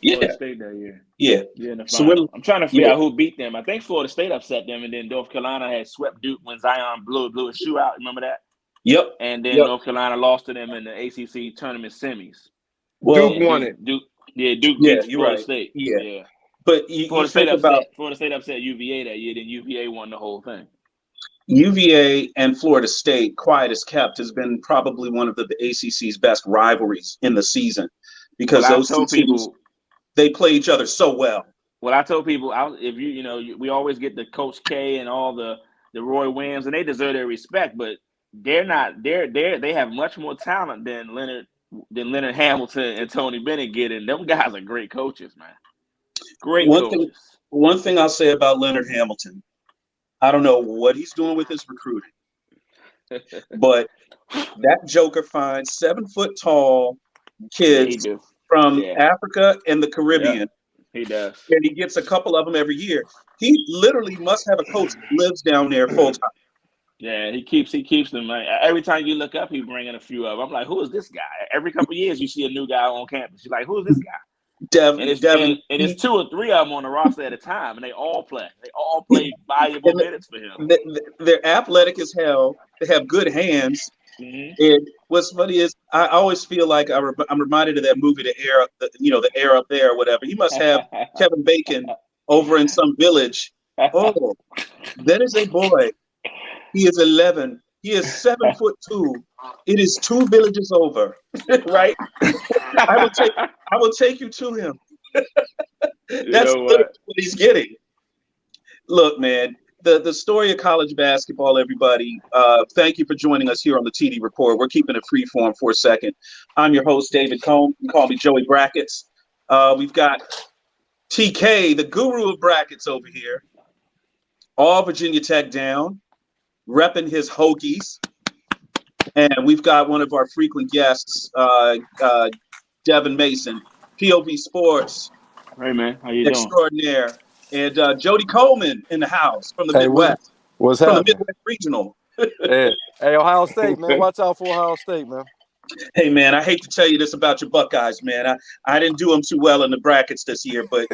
Florida Yeah, State that year. yeah. Yeah, in the So we're final. I'm trying to figure yeah. out who beat them. I think Florida State upset them, and then North Carolina had swept Duke when Zion blew his shoe out. Remember that? Yep, And then yep. North Carolina lost to them in the ACC tournament semis. Duke Well, And won it. Duke yeah, beats you're Florida right. State. Yeah, Yeah, but you think about Florida State upset UVA that year. Then UVA won the whole thing. UVA and Florida State, quiet as kept, has been probably one of the ACC's best rivalries in the season What because I've those two told teams people, they play each other so well. if we always get the Coach K and all the Roy Williams, and they deserve their respect, but they're not. They have much more talent than Leonard Hamilton and Tony Bennett get, and them guys are great coaches, man. Great One thing, coaches. one thing I'll say about Leonard Hamilton, I don't know what he's doing with his recruiting, but that Joker finds 7 foot tall Yeah, he kids do. from Yeah, Africa and the yeah, Caribbean, he does. and he gets a couple of them every year. He literally must have a coach that lives down there full time. Yeah, he keeps them. Like, every time you look up, he bringing a few of them. I'm like, who is this guy? Every couple of years, you see a new guy on campus. You're like, who is this guy? And Devin, it's Devin, it's 2 or 3 of them on the roster at a time, and they all play. They all play valuable and minutes for him. they're athletic as hell. They have good hands. Hmm. And what's funny is I always feel like I'm reminded of that movie, The Air, the Air Up There, or whatever. He must have Kevin Bacon over in some village. Oh, that is a boy. He is 11. He is 7'2". It is 2 villages over, right? I will take you to him. You That's know literally what? what he's getting. Look, man, the story of college basketball, everybody. Thank you for joining us here on the TD Report. We're keeping it free form for a second. I'm your host, David Cohn. You can call me Joey Brackets. We've got TK, the guru of brackets over here. All Virginia Tech down, repping his Hokies. And we've got one of our frequent guests, Devin Mason, POV Sports Hey man, how you doing? extraordinaire, and Jody Coleman in the house from the Hey, Midwest, what's from the happening? Midwest Regional. Hey, Ohio State, man. Watch out for Ohio State, man. Hey man, I hate to tell you this about your Buckeyes, man. I didn't do them too well in the brackets this year, but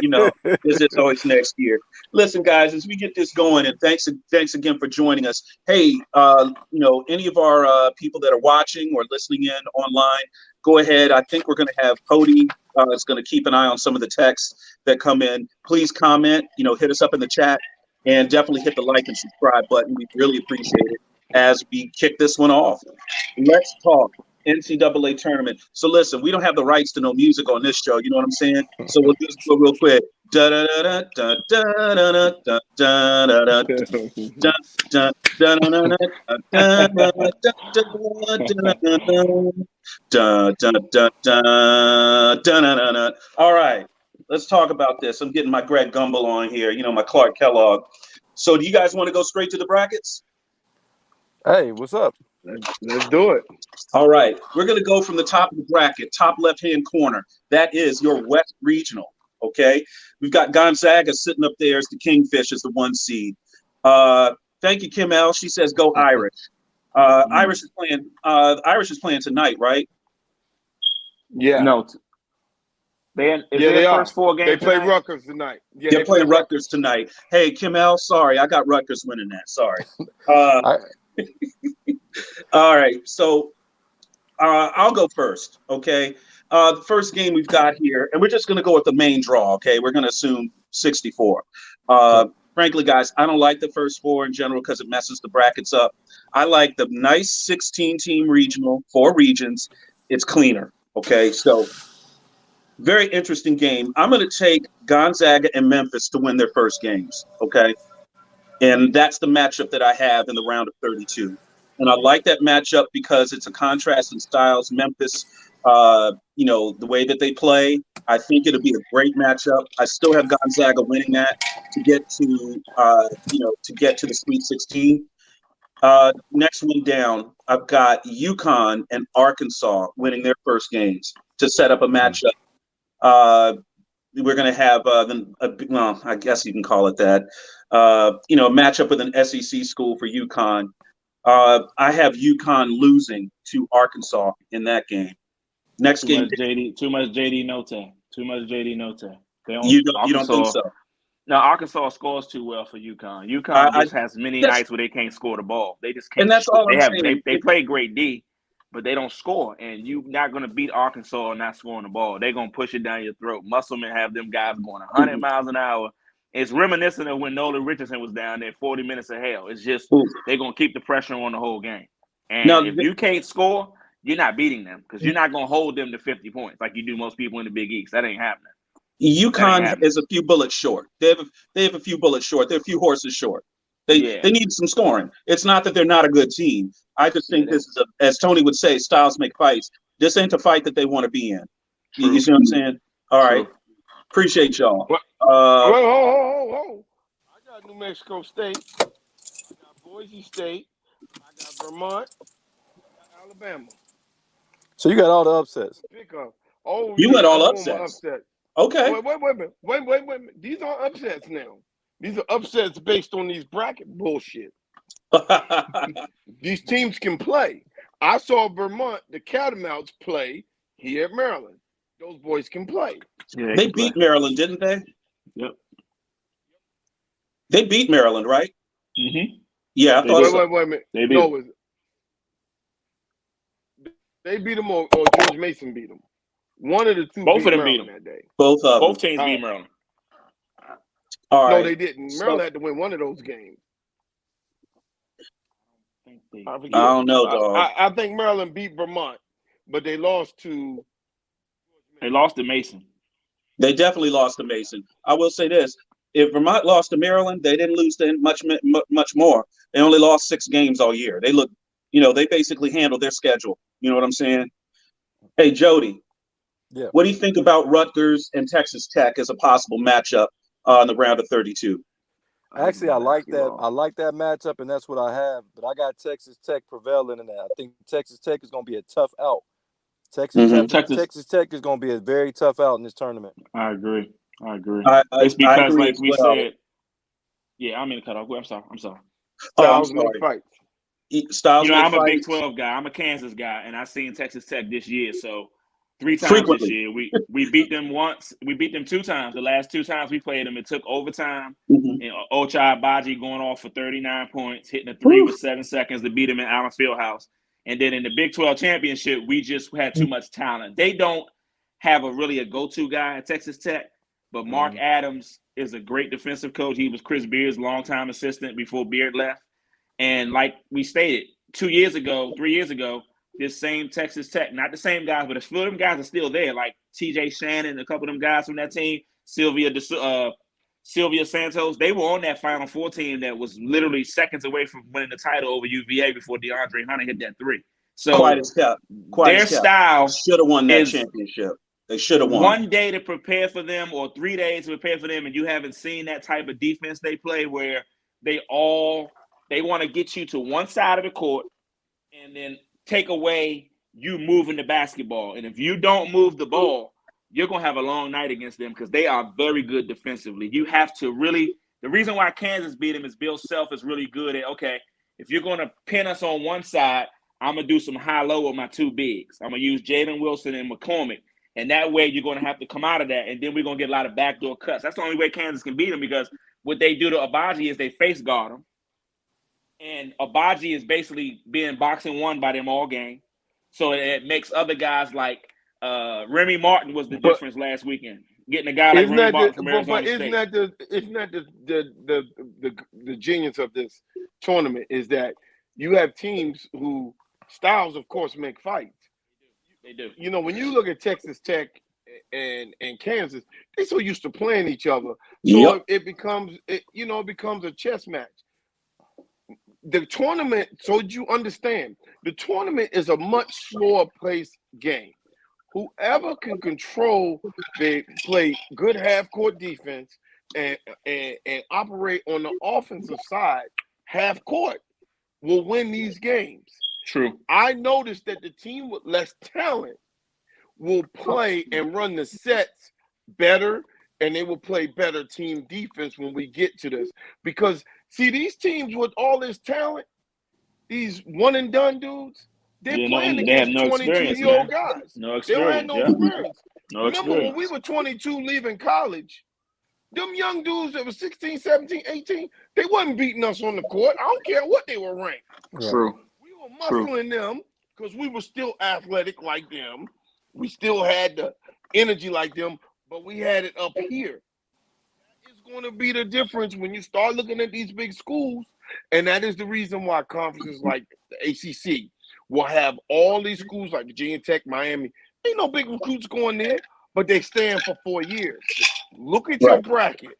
this is always next year. Listen, guys, as we get this going, and thanks again for joining us. Hey, any of our people that are watching or listening in online, go ahead. I think we're going to have Cody is going to keep an eye on some of the texts that come in. Please comment. Hit us up in the chat, and definitely hit the like and subscribe button. We really appreciate it as we kick this one off. Let's talk NCAA tournament. So listen, we don't have the rights to no music on this show. You know what I'm saying? So we'll just go real quick. Da da da da da da da da da da da. All right, let's talk about this. I'm getting my Greg Gumbel on here. My Clark Kellogg. So do you guys want to go straight to the brackets? Hey, what's up? Let's do it. All right, we're going to go from the top of the bracket, top left-hand corner. That is your West Regional, okay? We've got Gonzaga sitting up there as the Kingfish as the 1 seed. Thank you, Kim L. She says, go Irish. Irish is playing tonight, right? Yeah. No, they They are. first 4 games. They play tonight? Rutgers tonight. Yeah, They're playing Rutgers tonight. Hey, Kim L., sorry, I got Rutgers winning that. Sorry. All right, so I'll go first, okay? The first game we've got here, and we're just going to go with the main draw, okay? We're going to assume 64. Frankly, guys, I don't like the first 4 in general because it messes the brackets up. I like the nice 16-team regional, 4 regions. It's cleaner, okay? So very interesting game. I'm going to take Gonzaga and Memphis to win their first games, okay? And that's the matchup that I have in the round of 32. And I like that matchup because it's a contrast in styles. Memphis, the way that they play, I think it'll be a great matchup. I still have Gonzaga winning that to get to the Sweet 16. Next one down, I've got UConn and Arkansas winning their first games to set up a matchup. We're going to have, I guess you can call it that, a matchup with an SEC school for UConn. I have UConn losing to Arkansas in that game. Next game. Too much JD Notae. Too much JD Notae. You don't think so? No, Arkansas scores too well for UConn. UConn I just has many nights where they can't score the ball. They just can't. And that's all I'm saying. They play great D, but they don't score. And you're not going to beat Arkansas and not scoring the ball. They're going to push it down your throat. Musselman have them guys going 100 miles an hour. It's reminiscent of when Nolan Richardson was down there, 40 minutes of hell. It's just they're going to keep the pressure on the whole game. And if you can't score, you're not beating them because you're not going to hold them to 50 points like you do most people in the Big East. That ain't happening. UConn is a few bullets short. They have a few bullets short. They're a few horses short. They need some scoring. It's not that they're not a good team. I just think this is as Tony would say, styles make fights. This ain't a fight that they want to be in. You see what I'm saying? All right. Appreciate y'all. I got New Mexico State. I got Boise State. I got Vermont. I got Alabama. So you got all the upsets. Pick up. Oh, you got all upsets. Okay. Wait a minute. These aren't upsets now. These are upsets based on these bracket bullshit. These teams can play. I saw Vermont, the Catamounts, play here at Maryland. Those boys can play. Yeah, they beat Maryland, didn't they? Yep. They beat Maryland, right? Mm-hmm. Yeah, I thought wait a minute. They beat them. They beat them or George Mason beat them. One of the two. Both of them beat them that day. Both teams beat Maryland. All right. No, they didn't. Maryland had to win one of those games. I don't know, dog. I think Maryland beat Vermont, but they lost to. They lost to Mason. They definitely lost to Mason. I will say this: if Vermont lost to Maryland, they didn't lose to much more. They only lost 6 games all year. They look, they basically handled their schedule. You know what I'm saying? Hey, Jody. Yeah. What do you think about Rutgers and Texas Tech as a possible matchup in the round of 32? Actually, I like that. I like that matchup, and that's what I have. But I got Texas Tech prevailing in that. I think Texas Tech is going to be a tough out. Texas Tech is going to be a very tough out in this tournament. I agree. It's because, like we said, yeah, I'm in the cutoff. I'm sorry. Oh, I'm sorry. Styles I'm a Big 12 guy. I'm a Kansas guy, and I've seen Texas Tech this year. So 3 times frequently this year, we beat them once. We beat them 2 times. The last 2 times we played them, it took overtime. And Ochai Agbaji going off for 39 points, hitting a 3 with 7 seconds to beat them in Allen Fieldhouse. And then in the Big 12 championship, we just had too much talent. They don't have a go-to guy at Texas Tech, but Mark Adams is a great defensive coach. He was Chris Beard's longtime assistant before Beard left. And like we stated, 3 years ago, this same Texas Tech, not the same guys, but a few of them guys are still there, like TJ Shannon, a couple of them guys from that team, Sylvia Santos. They were on that Final Four team that was literally seconds away from winning the title over UVA before DeAndre Hunter hit that 3. So their style should have won that championship. They should have won. 1 day to prepare for them or 3 days to prepare for them, and you haven't seen that type of defense they play where they want to get you to one side of the court and then take away you moving the basketball. And if you don't move the ball, you're going to have a long night against them because they are very good defensively. You have to really – the reason why Kansas beat them is Bill Self is really good at, okay, if you're going to pin us on one side, I'm going to do some high-low with my 2 bigs. I'm going to use Jalen Wilson and McCormick. And that way you're going to have to come out of that, and then we're going to get a lot of backdoor cuts. That's the only way Kansas can beat them because what they do to Agbaji is they face guard him. And Agbaji is basically being boxing one by them all game. So it makes other guys like Remy Martin was the difference last weekend. Getting a guy like Remy Martin from Arizona State. Isn't that the genius of this tournament is that you have teams who styles, of course, make fights. They do. When you look at Texas Tech and Kansas, they're so used to playing each other. So it becomes a chess match. The tournament, so you understand, the tournament is a much slower paced game. Whoever can control, they play good half court defense and operate on the offensive side half court will win these games. True. I noticed that the team with less talent will play and run the sets better, and they will play better team defense when we get to this. Because, see, these teams with all this talent, these one-and-done dudes, they're playing against 22-year-old guys. No experience. They don't have no experience. No Remember when experience. we were 22 leaving college, them young dudes that were 16, 17, 18, they wasn't beating us on the court. I don't care what they were ranked. True. We were muscling them because we were still athletic like them. We still had the energy like them, but we had it up here. That is going to be the difference when you start looking at these big schools, and that is the reason why conferences like the ACC will have all these schools like Virginia Tech, Miami. Ain't no big recruits going there, but they stand for 4 years. Look at your bracket.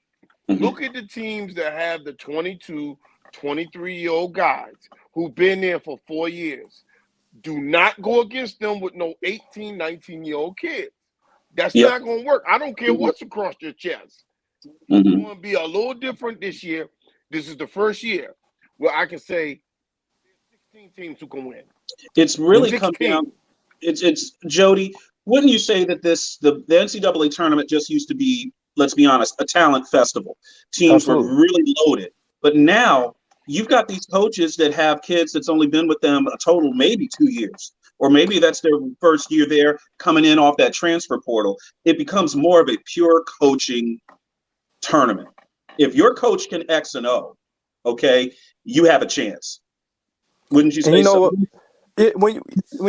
Look at the teams that have the 22, 23-year-old guys who've been there for 4 years. Do not go against them with no 18, 19-year-old kids. That's not going to work. I don't care what's across your chest. It's going to be a little different this year. This is the first year where I can say there's 16 teams who can win. It's really come down. It's Jody. Wouldn't you say that the NCAA tournament just used to be, let's be honest, a talent festival? Teams were really loaded, but now you've got these coaches that have kids that's only been with them a total maybe 2 years, or maybe that's their first year there, coming in off that transfer portal. It becomes more of a pure coaching tournament. If your coach can X and O, okay, you have a chance. Wouldn't you say so? When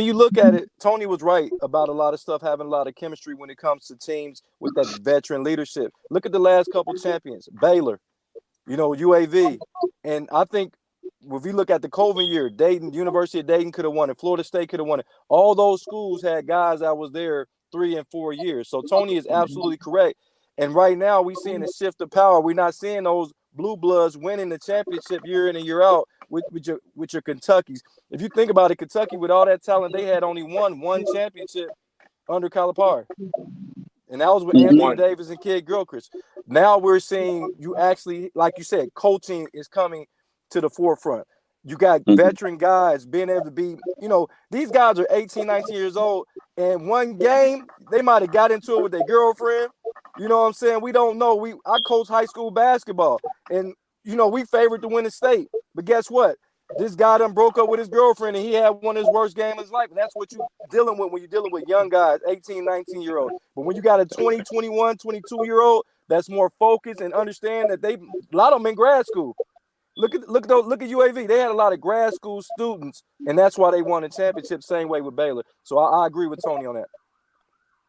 you look at it, Tony was right about a lot of stuff having a lot of chemistry when it comes to teams with that veteran leadership. Look at the last couple champions, Baylor, UAV. And I think if you look at the Colvin year, Dayton, University of Dayton could have won it. Florida State could have won it. All those schools had guys that was there 3 and 4 years. So Tony is absolutely correct. And right now we're seeing a shift of power. We're not seeing those blue bloods winning the championship year in and year out with your Kentuckys. If you think about it, Kentucky, with all that talent, they had only won one championship under Calipari. And that was with Anthony Davis and Kid Gilchrist. Now we're seeing you actually, like you said, coaching is coming to the forefront. You got veteran guys being able to be, these guys are 18, 19 years old, and one game, they might have got into it with their girlfriend. You know what I'm saying? We don't know. I coach high school basketball, and, we favored to win the state. But guess what? This guy done broke up with his girlfriend, and he had one of his worst games of his life. And that's what you're dealing with when you're dealing with young guys, 18, 19-year-old. But when you got a 20, 21, 22-year-old that's more focused and understand that a lot of them in grad school. Look at UAV. They had a lot of grad school students, and that's why they won the championship. Same way with Baylor. So I agree with Tony on that.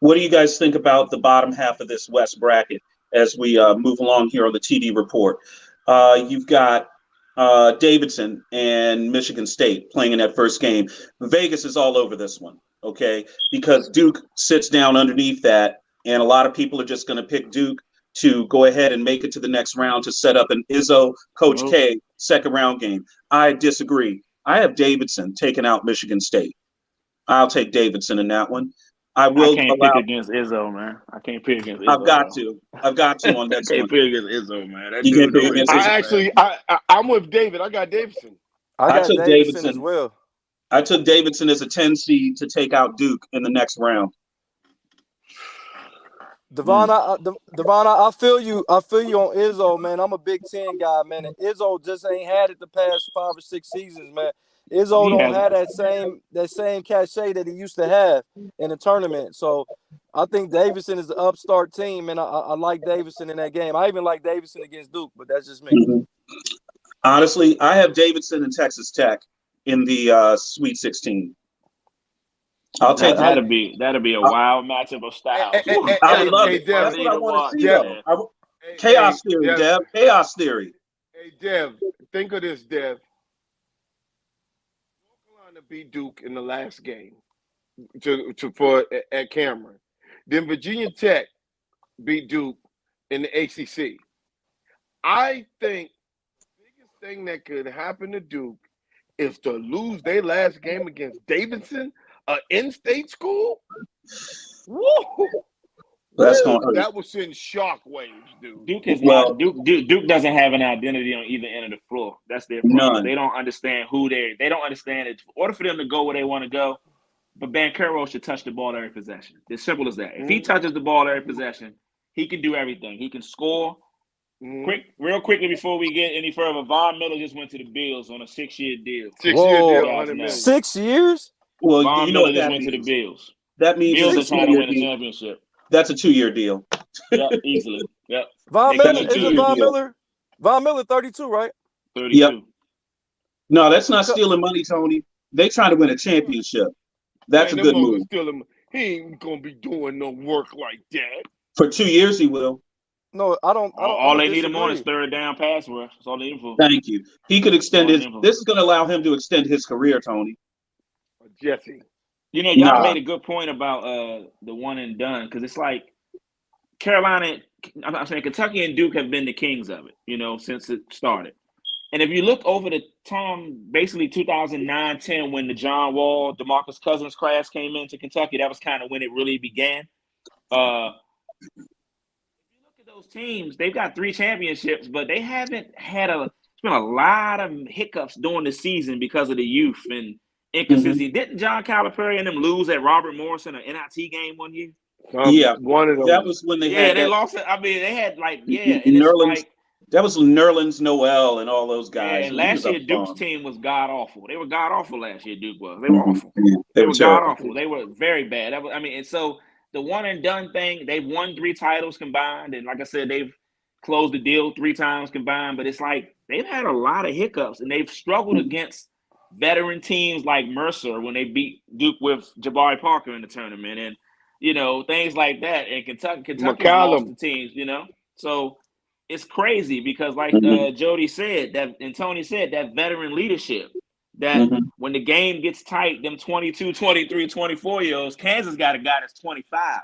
What do you guys think about the bottom half of this West bracket as we move along here on the TD report? You've got Davidson and Michigan State playing in that first game. Vegas is all over this one, okay? Because Duke sits down underneath that, and a lot of people are just going to pick Duke to go ahead and make it to the next round to set up an Izzo, Coach K second round game. I disagree. I have Davidson taking out Michigan State. I'll take Davidson in that one. I can't pick against Izzo, man. I can't pick against Izzo. I've got to on that one. Can't pick against Izzo, man. You can't pick against Izzo. I'm with David. I got Davidson. I took Davidson as well. I took Davidson as a 10 seed to take out Duke in the next round. Devon, I feel you. I feel you on Izzo, man. I'm a Big Ten guy, man. And Izzo just ain't had it the past 5 or 6 seasons, man. Izzo don't have that same cachet that he used to have in the tournament. So I think Davidson is the upstart team, and I like Davidson in that game. I even like Davidson against Duke, but that's just me. Honestly, I have Davidson and Texas Tech in the Sweet 16. I'll take that'll be a wild matchup of styles. I would love it. That's what I want to see. Though. Chaos theory, Dev. Chaos theory. Hey, Dev, think of this, Dev. North Carolina beat Duke in the last game at Cameron. Then Virginia Tech beat Duke in the ACC. I think the biggest thing that could happen to Duke is to lose their last game against Davidson, an in-state school. Woo! That was in shockways, dude. Duke doesn't have an identity on either end of the floor. That's their problem. None. They don't understand they don't understand it. In order for them to go where they want to go, but Banchero should touch the ball every possession. It's simple as that. If he touches the ball every possession, he can do everything. He can score. Real quickly before we get any further, Von Miller just went to the Bills on a 6-year deal. 6-year deal. 6 years? Well, Von Miller just went to the Bills. That means Bills are trying to win a championship. That's a 2-year deal. Yeah, easily. Yep. Von Miller, is it Von Miller? Von Miller, 32, right? 32. Yep. No, that's not stealing money, Tony. They trying to win a championship. That's a good move. He ain't gonna be doing no work like that. For 2 years, he will. No, I don't. All they need him on is third down pass rush. That's all they need him for. Thank you. He could extend his. This is going to allow him to extend his career, Tony. Jesse. You know, y'all made a good point about the one and done, because it's like Carolina. I'm saying Kentucky and Duke have been the kings of it, you know, since it started. And if you look over the time, basically 2009-10, when the John Wall, DeMarcus Cousins class came into Kentucky, that was kind of when it really began. If you look at those teams, they've got 3 championships, but they haven't had it's been a lot of hiccups during the season because of the youth and inconsistency. Didn't John Calipari and them lose at Robert Morris in an NIT game one year? One of them. That was when they had. They lost it. I mean, they had and Nerlens. That was Nerlens Noel and all those guys. Yeah, and last year Duke's team was god awful. They were god awful last year. Duke was. They were awful. They were god awful. They were very bad. And so the one and done thing, they've won 3 titles combined, and like I said, they've closed the deal 3 times combined. But it's like they've had a lot of hiccups, and they've struggled against veteran teams like Mercer when they beat Duke with Jabari Parker in the tournament, and you know, things like that. And Kentucky lost the teams, you know. So it's crazy because, like Jody said, and Tony said, that veteran leadership, that when the game gets tight, them 22, 23, 24-year-olds, Kansas got a guy that's 25.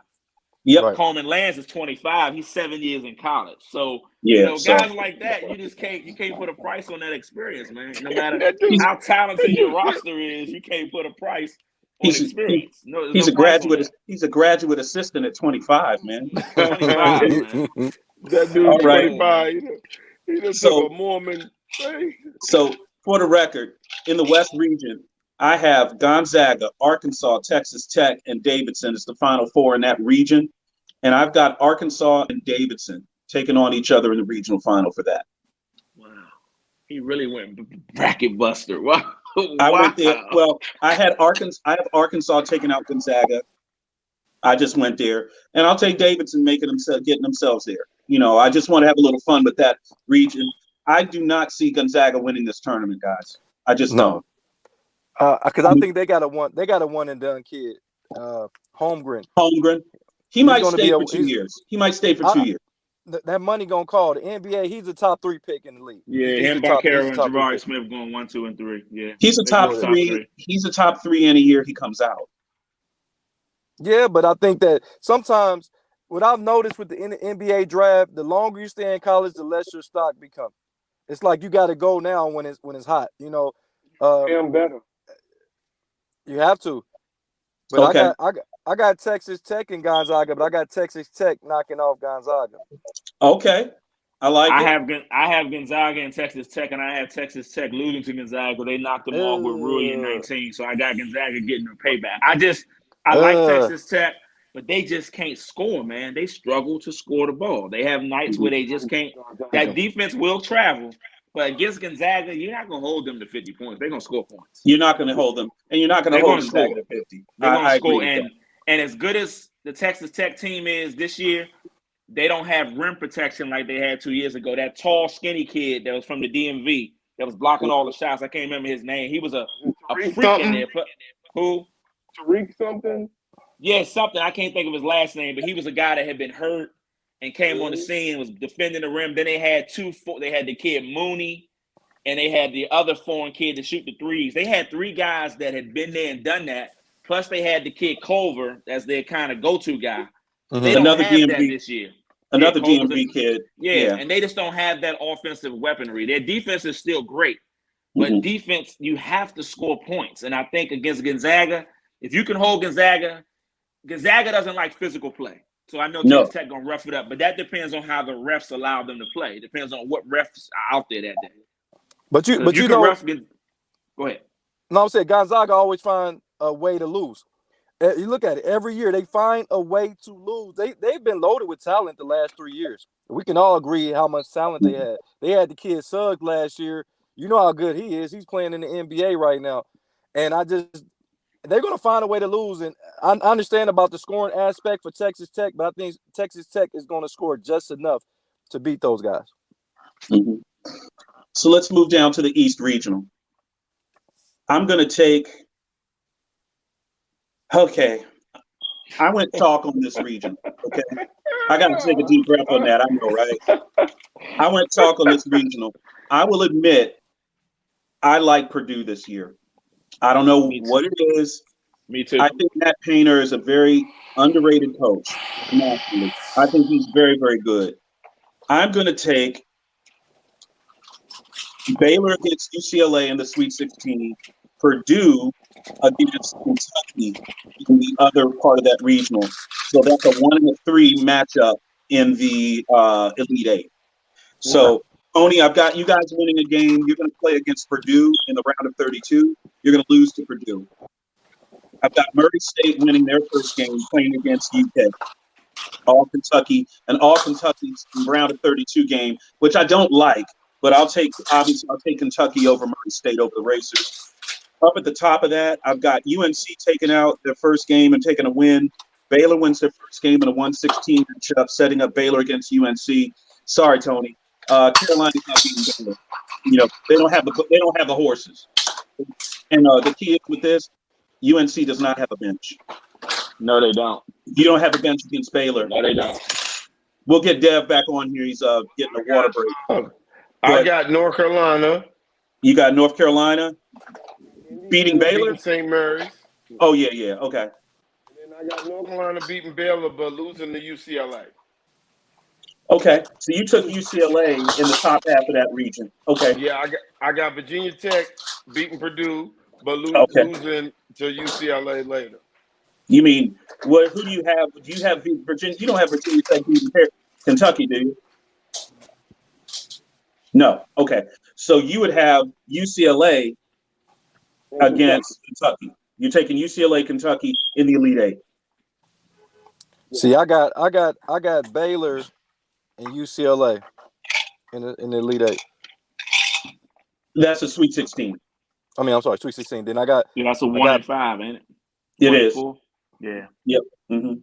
Yep. Right. Coleman Lands is 25. He's 7 years in college. So, you know, guys like that, you can't put a price on that experience, man. No matter how talented your roster is, you can't put a price on experience. He's a graduate. He's a graduate assistant at 25, man. 25, man. That dude's 25. He just took a Mormon thing. So, for the record, in the West region, I have Gonzaga, Arkansas, Texas Tech, and Davidson as the Final 4 in that region. And I've got Arkansas and Davidson taking on each other in the regional final for that. Wow. He really went bracket buster. Wow. I went there. Well, I have Arkansas taking out Gonzaga. I just went there. And I'll take Davidson getting themselves there. You know, I just want to have a little fun with that region. I do not see Gonzaga winning this tournament, guys. I just don't. Because I think they got a one and done kid, Holmgren. He might stay for 2 years. He might stay for 2 years. That money gonna call the NBA. He's a top 3 pick in the league. Yeah, him, Barkero, and Jabari Smith going 1, 2, and 3. Yeah, he's a top 3. He's a top 3 in a year he comes out. Yeah, but I think that sometimes what I've noticed with the NBA draft, the longer you stay in college, the less your stock becomes. It's like you got to go now when it's hot. You know, better. You have to. But okay. I got Texas Tech and Gonzaga, but I got Texas Tech knocking off Gonzaga. Okay. I have Gonzaga and Texas Tech, and I have Texas Tech losing to Gonzaga. They knocked them off with Rui in 19, so I got Gonzaga getting their payback. I like Texas Tech, but they just can't score, man. They struggle to score the ball. They have nights where they just can't. That defense will travel. But against Gonzaga, you're not going to hold them to 50 points. They're going to score points. You're not going to hold them. And you're not going to hold Gonzaga to 50. They're going to score. And as good as the Texas Tech team is this year, they don't have rim protection like they had 2 years ago. That tall, skinny kid that was from the DMV that was blocking all the shots. I can't remember his name. He was a freak in there. Who? Tariq something? Yeah, something. I can't think of his last name, but he was a guy that had been hurt and came on the scene, was defending the rim. Then they had they had the kid Mooney, and they had the other foreign kid to shoot the threes. They had 3 guys that had been there and done that. Plus, they had the kid Culver as their kind of go-to guy. They don't have that this year. Another DMV kid. Yeah, and they just don't have that offensive weaponry. Their defense is still great, but defense, you have to score points. And I think against Gonzaga, if you can hold Gonzaga doesn't like physical play. So I know Texas Tech going to rough it up, but that depends on how the refs allow them to play. It depends on what refs are out there that day. But you know, go ahead. No, I'm saying Gonzaga always find a way to lose. You look at it every year; they find a way to lose. They've been loaded with talent the last 3 years. We can all agree how much talent they had. They had the kid Suggs last year. You know how good he is. He's playing in the NBA right now, and they're going to find a way to lose. And I understand about the scoring aspect for Texas Tech, but I think Texas Tech is going to score just enough to beat those guys. Mm-hmm. So let's move down to the East Regional. I'm going to take. Okay. I went chalk on this region. Okay. I got to take a deep breath on that. I know, right? I went chalk on this regional. I will admit, I like Purdue this year. I don't know what it is. Me too. I think Matt Painter is a very underrated coach. I think he's very, very good. I'm going to take Baylor against UCLA in the Sweet 16, Purdue against Kentucky in the other part of that regional. So that's a 1-3 matchup in the Elite Eight. So, Tony, I've got you guys winning a game. You're going to play against Purdue in the round of 32. You're going to lose to Purdue. I've got Murray State winning their first game, playing against UK. All Kentucky's round of 32 game, which I don't like, but I'll take Kentucky over Murray State over the Racers. Up at the top of that, I've got UNC taking out their first game and taking a win. Baylor wins their first game in a 1-16 matchup, setting up Baylor against UNC. Sorry, Tony. Carolina's not beating Baylor. You know, they don't have the horses. And the key is with this, UNC does not have a bench. No, they don't. You don't have a bench against Baylor. No, they don't. We'll get Dev back on here. He's getting a water break. I got North Carolina. You got North Carolina beating Baylor? St. Mary's. Oh, yeah. Okay. And then I got North Carolina beating Baylor, but losing to UCLA. Okay. So you took UCLA in the top half of that region. Okay. Yeah, I got Virginia Tech beating Purdue, but losing to UCLA later. You mean what? Who do you have? Do you have Virginia? You don't have Virginia Tech beating Kentucky, do you? No. Okay. So you would have UCLA against Kentucky. You're taking UCLA, Kentucky in the Elite Eight. See, I got Baylor and UCLA in the Elite Eight. That's a Sweet 16. I mean, I'm sorry, Sweet 16. Then I got that's a 1-5, ain't it? It is. Yeah. Yep. Mm-hmm.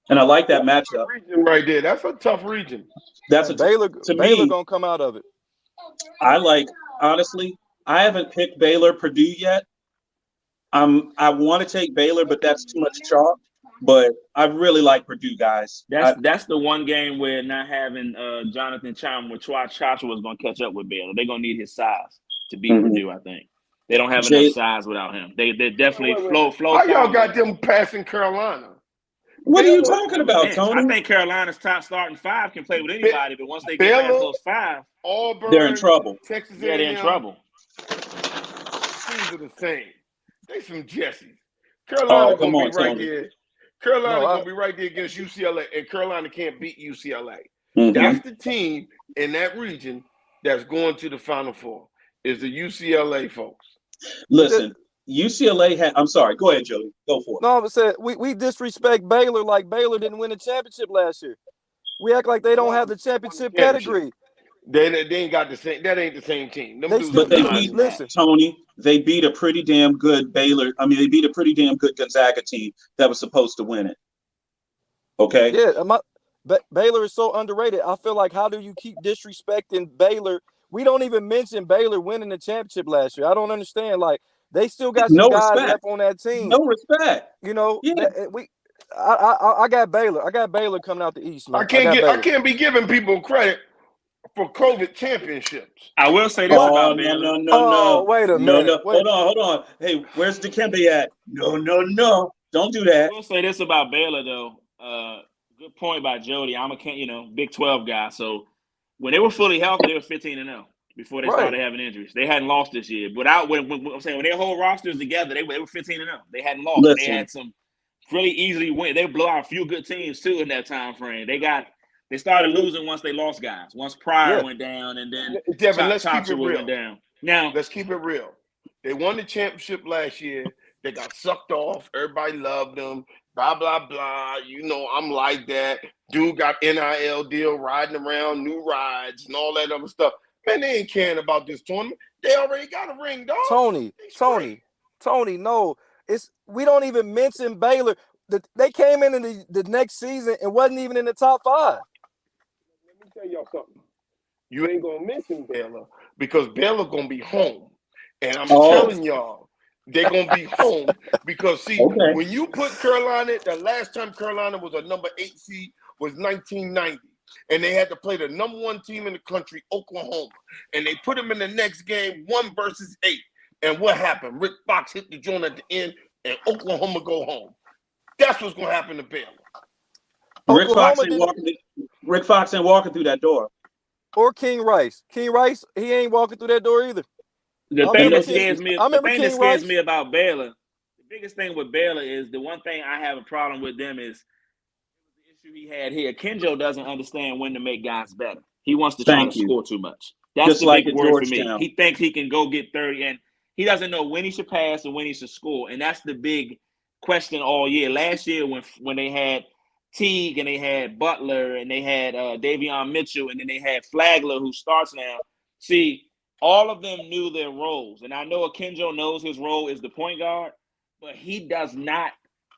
And I like that matchup. Region right there. That's a tough region. That's Baylor gonna come out of it. Honestly, I haven't picked Baylor Purdue yet. I want to take Baylor, but that's too much chalk. But I really like Purdue, guys. That's the one game where not having Jonathan Chime with Chacha was going to catch up with Baylor. They're going to need his size to beat Purdue, I think. They don't have enough size without him. They definitely flow. How y'all got them passing Carolina? What are you talking about, Tony? I think Carolina's top starting five can play with anybody, but once they get past those five, Auburn, they're in trouble. Texas they're in trouble. Teams are the same. They some Jessies. Carolina gonna be right there. Carolina gonna be right there against UCLA, and Carolina can't beat UCLA. Mm-hmm. That's the team in that region that's going to the Final Four. Is the UCLA folks. Listen, UCLA had. I'm sorry. Go ahead, Jody. Go for it. No, but said we disrespect Baylor like Baylor didn't win a championship last year. We act like they don't have the championship pedigree. They ain't got the same. That ain't the same team. Tony. They beat a pretty damn good Baylor. I mean, they beat a pretty damn good Gonzaga team that was supposed to win it. Okay. Yeah, Baylor is so underrated. I feel like how do you keep disrespecting Baylor? We don't even mention Baylor winning the championship last year. I don't understand. Like they still got some guys left on that team. No respect. You know, I got Baylor. I got Baylor coming out the East, man. I can't be giving people credit for COVID championships. I will say this about Baylor. No. Wait a minute. No. Hold on. Hey, where's Dikembe at? No. Don't do that. I will say this about Baylor though. Good point by Jody. I'm a Big 12 guy. So when they were fully healthy, they were 15-0 before they started having injuries. They hadn't lost this year. But when their whole rosters together, they were 15-0. They hadn't lost. Listen. They had some really easily win. They blew out a few good teams too in that time frame. They started losing once they lost guys. Once Pryor went down, and then Devin, let's keep it real. Went down. Now let's keep it real. They won the championship last year. They got sucked off. Everybody loved them. Blah blah blah. You know, I'm like that. Dude got NIL deal, riding around, new rides, and all that other stuff. Man, they ain't caring about this tournament. They already got a ring, dog. Tony. No, we don't even mention Baylor. They came in the next season and wasn't even in the top 5. Let me tell y'all something. You ain't gonna mention Baylor because Baylor gonna be home, and I'm telling y'all, they're gonna be home because when you put Carolina, the last time Carolina was a number 8 seed was 1990, and they had to play the number 1 team in the country, Oklahoma, and they put them in the next game 1 versus 8. And what happened? Rick Fox hit the joint at the end, and Oklahoma go home. That's what's gonna happen to Baylor. Rick Fox ain't walking through that door. Or King Rice. King Rice, he ain't walking through that door either. The thing that scares me about Baylor, the biggest thing with Baylor is the one thing I have a problem with them is the issue he had here. Kenjo doesn't understand when to make guys better. He wants to try to score too much. That's just the big word for me. He thinks he can go get 30, and he doesn't know when he should pass and when he should score. And that's the big question all year. Last year when they had Teague and they had Butler and they had Davion Mitchell and then they had Flagler who starts now. See, all of them knew their roles. And I know Akinjo knows his role is the point guard, but he does not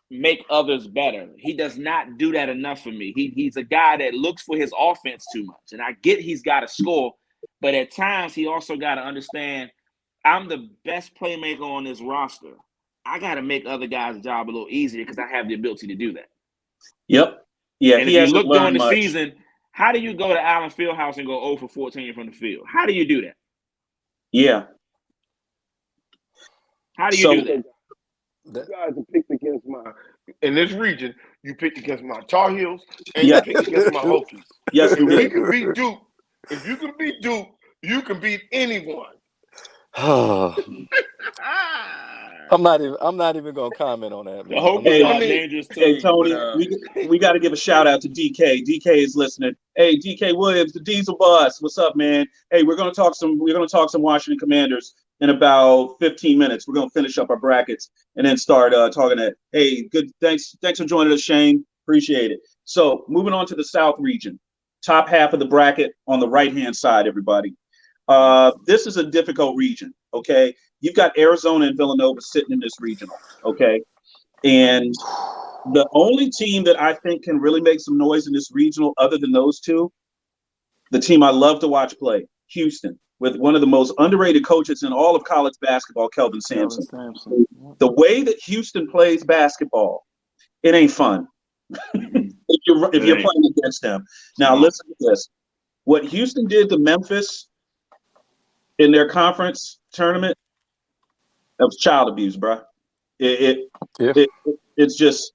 make others better. He does not do that enough for me. He's a guy that looks for his offense too much. And I get he's got to score, but at times he also got to understand I'm the best playmaker on this roster. I got to make other guys' job a little easier because I have the ability to do that. Yep. Yeah. And if you look during the season, how do you go to Allen Fieldhouse and go 0 for 14 from the field? How do you do that? Yeah. How do you do that? You guys have picked against in this region, you picked against my Tar Heels and you picked against my Hokies. Yes, if we can beat Duke, if you can beat Duke, you can beat anyone. I'm not even gonna comment on that. The Hokies are dangerous too. Hey Tony, we got to give a shout out to DK. DK is listening. Hey, DK Williams, the Diesel Bus. What's up, man? Hey, we're gonna talk some Washington Commanders in about 15 minutes. We're gonna finish up our brackets and then start talking that. Hey, good. Thanks for joining us, Shane. Appreciate it. So moving on to the South region, top half of the bracket on the right hand side, everybody. This is a difficult region. Okay. You've got Arizona and Villanova sitting in this regional, okay? And the only team that I think can really make some noise in this regional other than those two, the team I love to watch play, Houston, with one of the most underrated coaches in all of college basketball, Kelvin Sampson. The way that Houston plays basketball, it ain't fun if you're playing against them. Now, listen to this. What Houston did to Memphis in their conference tournament, that was child abuse, bro. It's just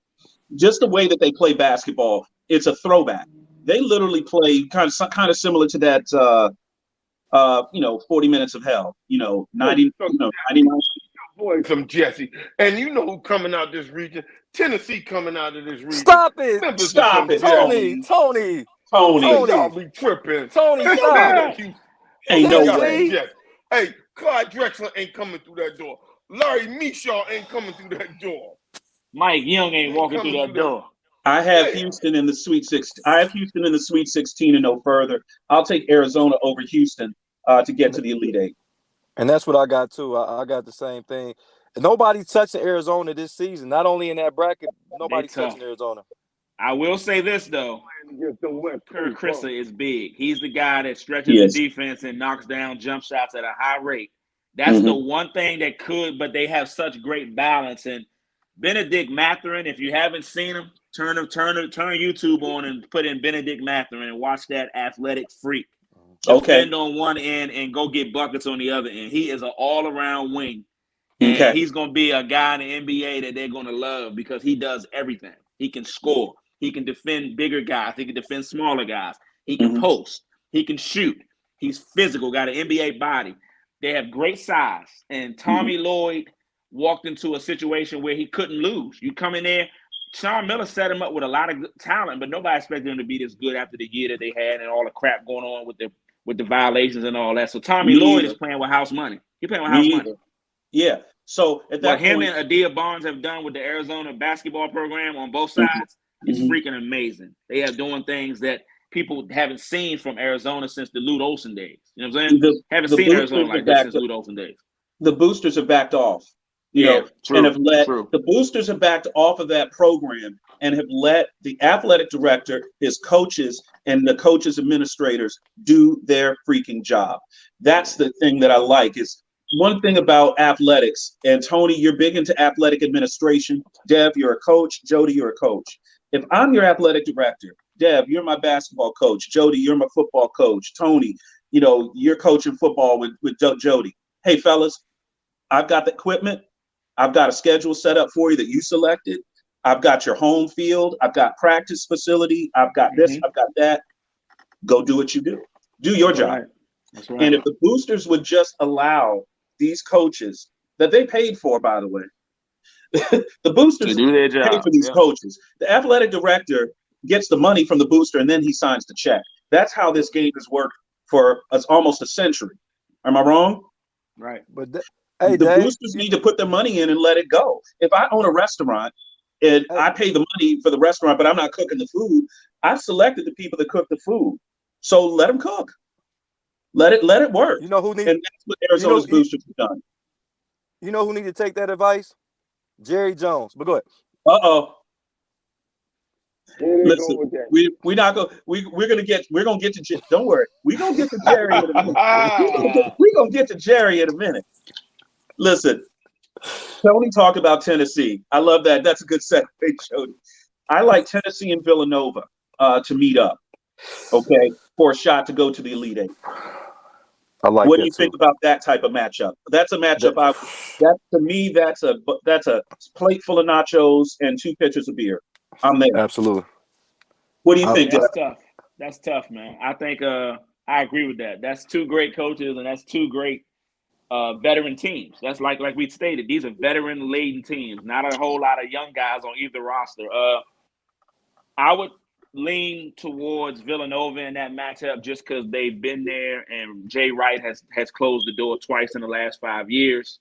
the way that they play basketball. It's a throwback. They literally play kind of similar to that, 40 minutes of hell. 99. Boy, some Jesse, and you know who coming out this region? Tennessee coming out of this region. Stop it! Memphis Stop it, Tony! Y'all be tripping. Tony, stop! Ain't no way. Hey, Clyde Drexler ain't coming through that door. Larry Mishaw ain't coming through that door. Mike Young ain't walking through that door. I have Houston in the Sweet 16. I have Houston in the Sweet 16 and no further. I'll take Arizona over Houston to get to the Elite Eight. And that's what I got too. I got the same thing. Nobody's touching Arizona this season. Not only in that bracket, nobody's touching Arizona. I will say this though. Kerr Kriisa is big. He's the guy that stretches the defense and knocks down jump shots at a high rate. That's the one thing that could, but they have such great balance. And Benedict Mathurin, if you haven't seen him, turn YouTube on and put in Benedict Mathurin and watch that athletic freak. Defend on one end and go get buckets on the other end. He is an all-around wing. And he's going to be a guy in the NBA that they're going to love because he does everything. He can score. He can defend bigger guys. He can defend smaller guys. He can post. He can shoot. He's physical, got an NBA body. They have great size. And Tommy Lloyd walked into a situation where he couldn't lose. You come in there, Sean Miller set him up with a lot of talent, but nobody expected him to be this good after the year that they had and all the crap going on with the violations and all that. So Tommy Lloyd is playing with house money. He's playing with house money. Yeah. So at that what him and Adia Barnes have done with the Arizona basketball program on both sides is freaking amazing. They are doing things that people haven't seen from Arizona since the Lute Olson days. You know what I'm saying? Haven't seen Arizona like this since Lute Olson days. The boosters have backed off. You know, true, and have let true. the boosters have backed off of that program and have let the athletic director, his coaches, and the coaches administrators do their freaking job. That's the thing that I like. Is one thing about athletics, and Tony, you're big into athletic administration. Dev, you're a coach. Jody, you're a coach. If I'm your athletic director, Dev, you're my basketball coach. Jody, you're my football coach. Tony, you know, you're coaching football with Jody. Hey, fellas, I've got the equipment. I've got a schedule set up for you that you selected. I've got your home field. I've got practice facility. I've got this. I've got that. Go do what you do. Do your job. Right. That's right. And if the boosters would just allow these coaches that they paid for, by the way, the boosters do their job. pay for these coaches. The athletic director gets the money from the booster and then he signs the check. That's how this game has worked for almost a century. Am I wrong? Right. But the Dave, boosters need to put their money in and let it go. If I own a restaurant and I pay the money for the restaurant, but I'm not cooking the food, I've selected the people that cook the food. So let them cook. Let it work. You know who needs, and that's what Arizona's boosters have done. You know who need to take that advice? Jerry Jones. But go ahead. Listen, we're gonna get to don't worry, we're gonna get to Jerry in a minute. We're gonna get to Jerry in a minute. Listen, Tony talked about Tennessee. I love that. That's a good segue, Jody. I like Tennessee and Villanova to meet up, okay, for a shot to go to the Elite Eight. I like. What do you think about that type of matchup? That's a matchup. To me, that's a plate full of nachos and 2 pitchers of beer. I'm there. Absolutely. What do you think? That's tough. That's tough, man. I think I agree with that. That's 2 great coaches and that's 2 great veteran teams. That's like we stated. These are veteran-laden teams. Not a whole lot of young guys on either roster. I would lean towards Villanova in that matchup just because they've been there and Jay Wright has closed the door twice in the last 5 years.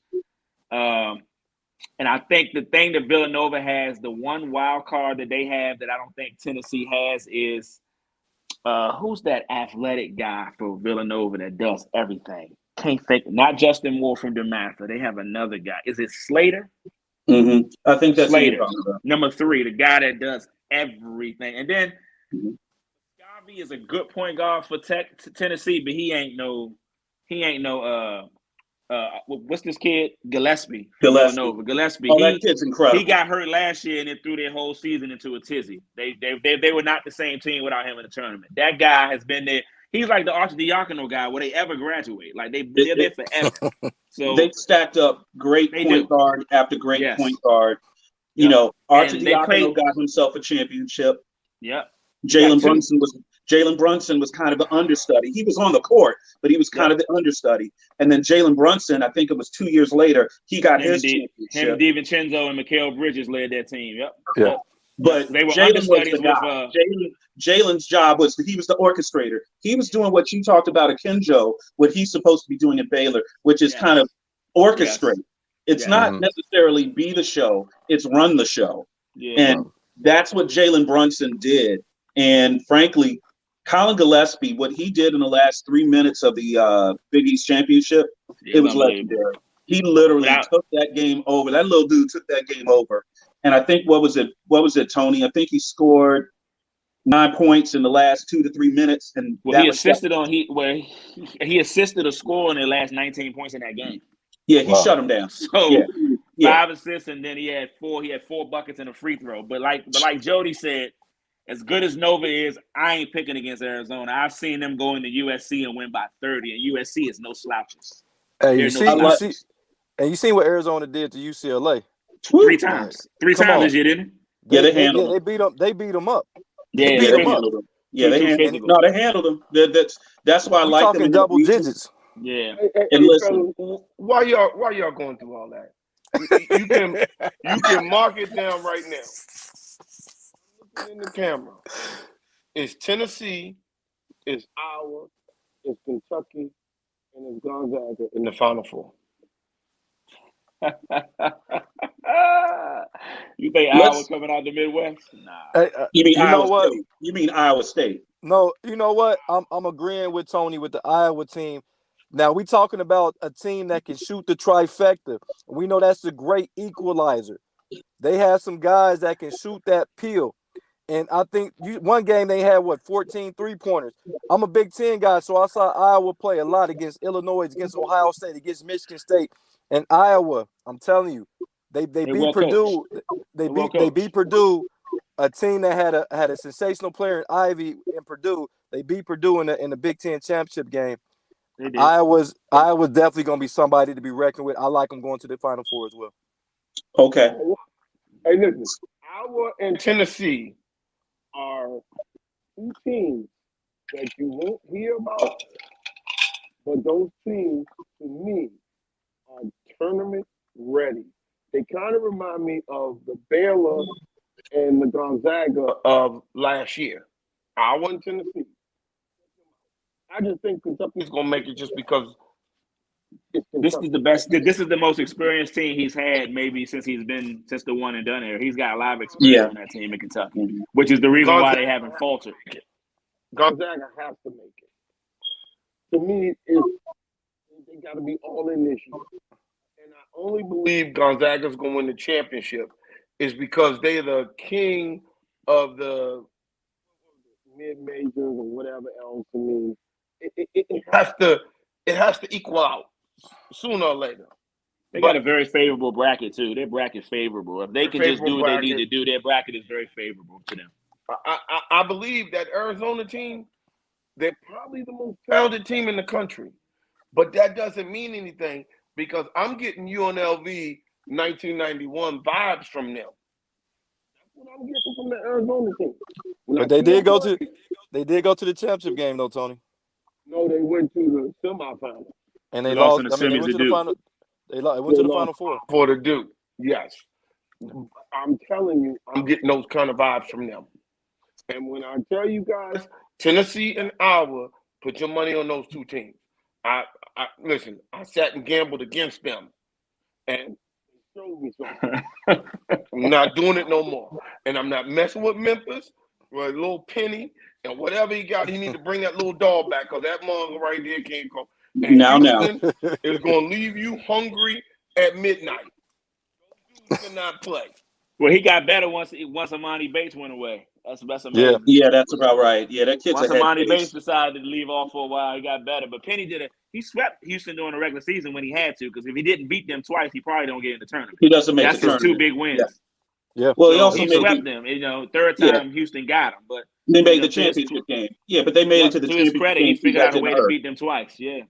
And I think the thing that Villanova has, the one wild card that they have that I don't think Tennessee has is who's that athletic guy for Villanova that does everything? Can't think. Not Justin Moore from DeMatha. They have another guy. Is it Slater? Mm-hmm. I think that's Slater. Number 3, the guy that does everything. And then Scavi is a good point guard for Tennessee, but he ain't no what's this kid? Gillespie. Villanova. Gillespie. That kid's incredible. He got hurt last year and it threw their whole season into a tizzy. They were not the same team without him in the tournament. That guy has been there. He's like the Arcidiacono guy where they ever graduate. Like they're there forever. So they stacked up great point guard after great point guard. You know, Arcidiacono got himself a championship. Yep. Jalen Brunson was kind of the understudy. He was on the court, but he was kind of the understudy. And then Jalen Brunson, I think it was 2 years later, he got his championship. Him, DiVincenzo, and Mikal Bridges led that team. Yep. Yeah. But they were Jalen was the guy. Jalen's job was he was the orchestrator. He was doing what you talked about at Kenjo, what he's supposed to be doing at Baylor, which is kind of orchestrate. It's not necessarily be the show, it's run the show. Yeah. And that's what Jalen Brunson did. And frankly, Colin Gillespie, what he did in the last 3 minutes of the Big East Championship, it was legendary. He literally took that game over. That little dude took that game over. And I think what was it, Tony? I think he scored 9 points in the last 2 to 3 minutes. And he assisted a score in the last 19 points in that game. Yeah, he shut him down. So 5 assists, and then he had 4 buckets and a free throw. But like Jody said, as good as Nova is, I ain't picking against Arizona. I've seen them go into USC and win by 30, and USC is no slouches. Hey, you seen what Arizona did to UCLA? 3 times. 3 times this year, didn't it? They handled them. They beat them up. They handled them. Yeah, they handled them. That's why I like them. Talking double digits. Yeah. And listen, why y'all going through all that? You can mark it down right now. Looking in the camera. It's Tennessee, it's Iowa, it's Kentucky, and it's Gonzaga in the Final Four. You think Iowa coming out the Midwest? Nah. You mean Iowa State? You mean Iowa State? No, you know what? I'm agreeing with Tony with the Iowa team. Now we talking about a team that can shoot the trifecta. We know that's a great equalizer. They have some guys that can shoot that peel. And I think one game they had, 14 3-pointers. I'm a Big Ten guy, so I saw Iowa play a lot against Illinois, against Ohio State, against Michigan State. And Iowa, I'm telling you, they beat Purdue. They beat Purdue, a team that had a sensational player in Ivy in Purdue. They beat Purdue in the Big Ten championship game. Iowa's definitely going to be somebody to be reckoned with. I like them going to the Final Four as well. Okay. Hey, listen, Iowa and Tennessee are two teams that you won't hear about, but those teams, to me, are tournament ready. They kind of remind me of the Baylor and the Gonzaga of last year. Iowa and Tennessee. I just think Kentucky's going to make it just because this is the best. This is the most experienced team he's had maybe since the one and done here. He's got a lot of experience on that team in Kentucky, which is the reason why they haven't faltered. Gonzaga has to make it. To me, they got to be all in this year. And I only believe Gonzaga's going to win the championship is because they're the king of the mid-majors or whatever else. I mean, it has to equal out sooner or later. They got a very favorable bracket too. Their bracket's favorable. If they can just do what they need to do, their bracket is very favorable to them. I believe that Arizona team, they're probably the most talented team in the country. But that doesn't mean anything because I'm getting UNLV 1991 vibes from them. That's what I'm getting from the Arizona team. But they did go to the championship game though, Tony. No, they went to the semifinal. And they lost. They went to the final. They went to the Final Four. For the Duke, yes. I'm telling you, I'm getting those kind of vibes from them. And when I tell you guys, Tennessee and Iowa, put your money on those two teams. Listen, I sat and gambled against them, and they showed me something. I'm not doing it no more, and I'm not messing with Memphis with a little penny and whatever he got. He need to bring that little dog back because that mug right there can't go. And now is going to leave you hungry at midnight. You cannot play. Well, he got better once Amani Bates went away. That's amazing. Yeah, that's about right. Yeah, that kid's once Amani Bates decided to leave off for a while, he got better. But Penny he swept Houston during the regular season when he had to, because if he didn't beat them twice, he probably don't get in the tournament. He doesn't make the tournament. That's his two big wins. Yeah. Well, he swept them. Third time Houston got him, but they made the championship game. Yeah, but they made it to the championship game. To his credit, he figured out a way to beat them twice. Yeah.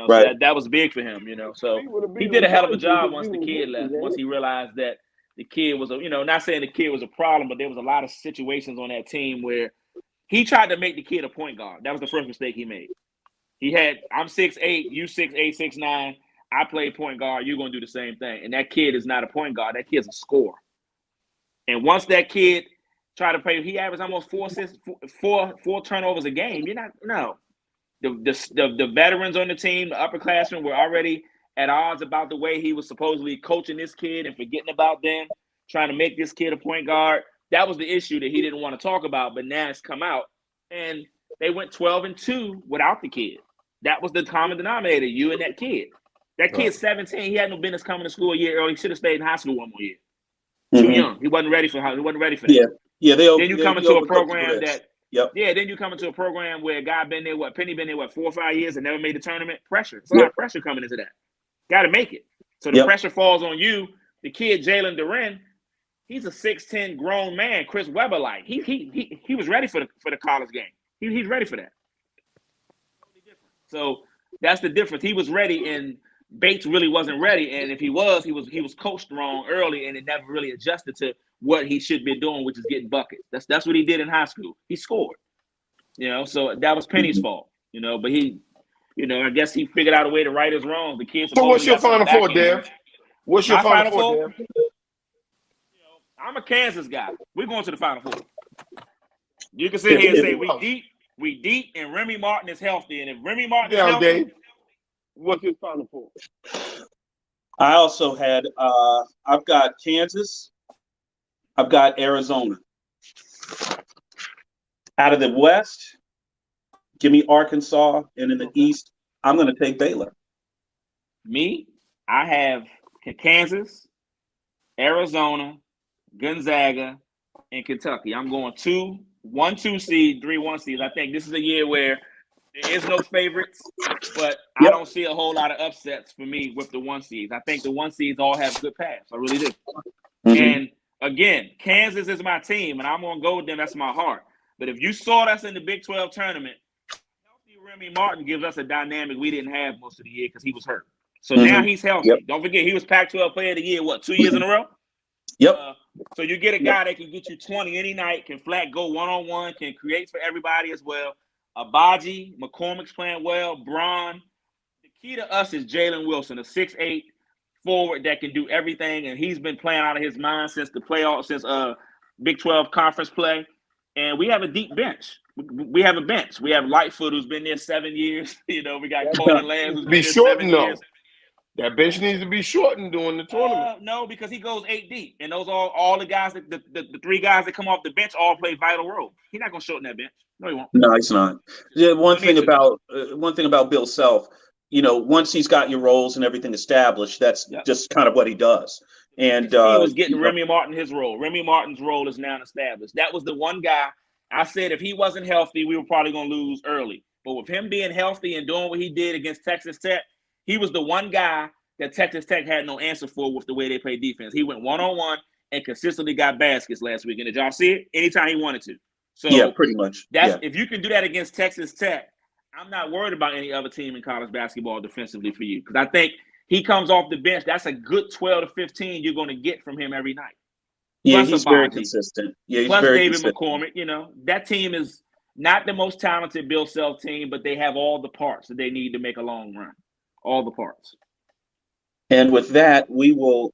Right. So that was big for him, So he did a hell of a job once the kid left. Once he realized that the kid was not saying the kid was a problem, but there was a lot of situations on that team where he tried to make the kid a point guard. That was the first mistake he made. I'm 6'8", you 6'8", 6'9". I play point guard. You're gonna do the same thing. And that kid is not a point guard. That kid's a scorer. And once that kid tried to play, he averaged almost four turnovers a game. The veterans on the team, the upperclassmen, were already at odds about the way he was supposedly coaching this kid and forgetting about them, trying to make this kid a point guard. That was the issue that he didn't want to talk about, but now it's come out. And they went 12-2 without the kid. That was the common denominator, you and that kid. That kid's 17. He had no business coming to school a year early. He should have stayed in high school one more year. Too young. He wasn't ready for that. Yeah. Then you come into a program that Yep. Yeah, then you come into a program where a guy been there, Penny been there, 4 or 5 years and never made the tournament. Pressure. It's a lot of pressure coming into that. Got to make it. So the pressure falls on you. The kid, Jalen Duren, he's a 6'10" grown man, Chris Webber like. He was ready for the college game. He's ready for that. So that's the difference. He was ready, and Bates really wasn't ready. And if he was coached wrong early, and it never really adjusted to what he should be doing, which is getting buckets. That's what he did in high school. He scored. So that was Penny's fault. But he, I guess he figured out a way to right his wrongs. The kids. So what's your Final Four, Dev? What's your Final Four, Dev? I'm a Kansas guy. We're going to the Final Four. You can sit here and say we deep, and Remy Martin is healthy. And if Remy Martin is healthy, Dave, what's your Final Four? I also had I've got Kansas. I've got Arizona. Out of the West, give me Arkansas, and in the East, I'm going to take Baylor. Me, I have Kansas, Arizona, Gonzaga, and Kentucky. I'm going 1-2 seed, 3-1 seeds. I think this is a year where there is no favorites, but I don't see a whole lot of upsets for me with the 1 seeds. I think the 1 seeds all have good paths. I really do. And again, Kansas is my team, and I'm going to go with them. That's my heart. But if you saw us in the Big 12 tournament, healthy Remy Martin gives us a dynamic we didn't have most of the year because he was hurt. So now he's healthy. Don't forget, he was Pac-12 Player of the Year, 2 years in a row? So you get a guy that can get you 20 any night, can flat go one-on-one, can create for everybody as well. Abaji, McCormick's playing well. Braun. The key to us is Jalen Wilson, a 6'8" forward that can do everything, and he's been playing out of his mind since the playoffs, since Big 12 conference play. And we have a deep bench. We have a bench. We have Lightfoot, who's been there 7 years. We got Cody Lance, who's been there 7 years. That bench needs to be shortened during the tournament. No, because he goes 8 deep, and those are all the guys. The 3 guys that come off the bench all play vital roles. He's not going to shorten that bench. No, he won't. No, he's not. Yeah, one thing about Bill Self, once he's got your roles and everything established, that's just kind of what he does. And he was getting Remy Martin his role. Remy Martin's role is now established. That was the one guy I said if he wasn't healthy, we were probably going to lose early. But with him being healthy and doing what he did against Texas Tech, he was the one guy that Texas Tech had no answer for with the way they play defense. He went one-on-one and consistently got baskets last week. And did y'all see it? Anytime he wanted to. So yeah, pretty much. If you can do that against Texas Tech, I'm not worried about any other team in college basketball defensively for you. Because I think he comes off the bench. That's a good 12 to 15 you're going to get from him every night. Yeah, plus he's very consistent. Yeah, he's plus very David consistent. McCormick. That team is not the most talented Bill Self team, but they have all the parts that they need to make a long run. All the parts. And with that, we will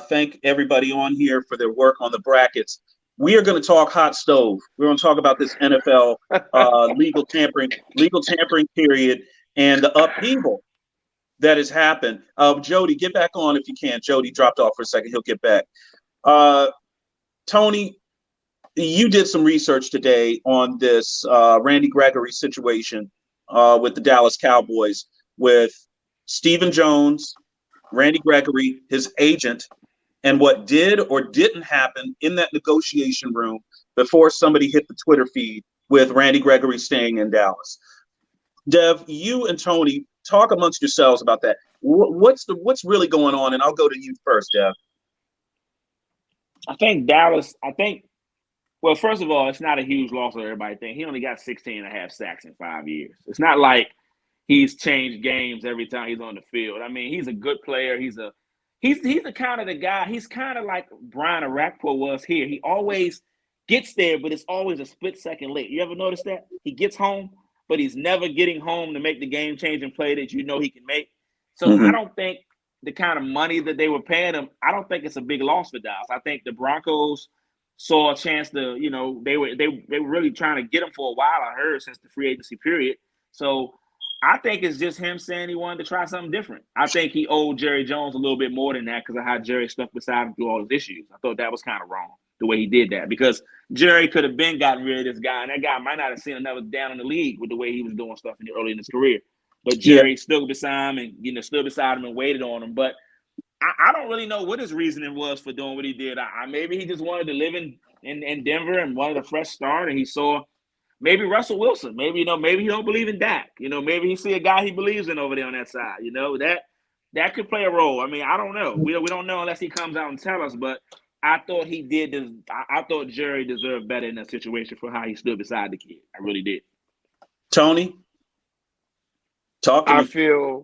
thank everybody on here for their work on the brackets. We are going to talk hot stove. We're going to talk about this NFL legal tampering period and the upheaval that has happened. Jody, get back on if you can. Jody dropped off for a second. He'll get back. Tony, you did some research today on this Randy Gregory situation with the Dallas Cowboys with Stephen Jones, Randy Gregory, his agent, and what did or didn't happen in that negotiation room before somebody hit the Twitter feed with Randy Gregory staying in Dallas. Dev, you and Tony, talk amongst yourselves about that. What's really going on? And I'll go to you first, Dev. I think Dallas, well, first of all, it's not a huge loss that everybody thinks. He only got 16 and a half sacks in 5 years. It's not like he's changed games every time he's on the field. I mean, he's a good player. He's the kind of the guy. He's kind of like Brian Orakpo was here. He always gets there, but it's always a split second late. You ever notice that? He gets home, but he's never getting home to make the game-changing play that he can make. So I don't think the kind of money that they were paying him, I don't think it's a big loss for Dallas. I think the Broncos saw a chance to, they were really trying to get him for a while, I heard, since the free agency period. So I think it's just him saying he wanted to try something different. I think he owed Jerry Jones a little bit more than that because of how Jerry stuck beside him through all his issues. I thought that was kind of wrong, the way he did that, because Jerry could have been gotten rid of this guy, and that guy might not have seen another down in the league with the way he was doing stuff early in his career. But Jerry stood beside him and waited on him. But I don't really know what his reasoning was for doing what he did. Maybe he just wanted to live in Denver and wanted a fresh start, and he saw maybe Russell Wilson. Maybe maybe he don't believe in Dak. Maybe he see a guy he believes in over there on that side. That could play a role. I mean, I don't know. We don't know unless he comes out and tell us. But I thought he did. I thought Jerry deserved better in that situation for how he stood beside the kid. I really did. Tony, talk to me.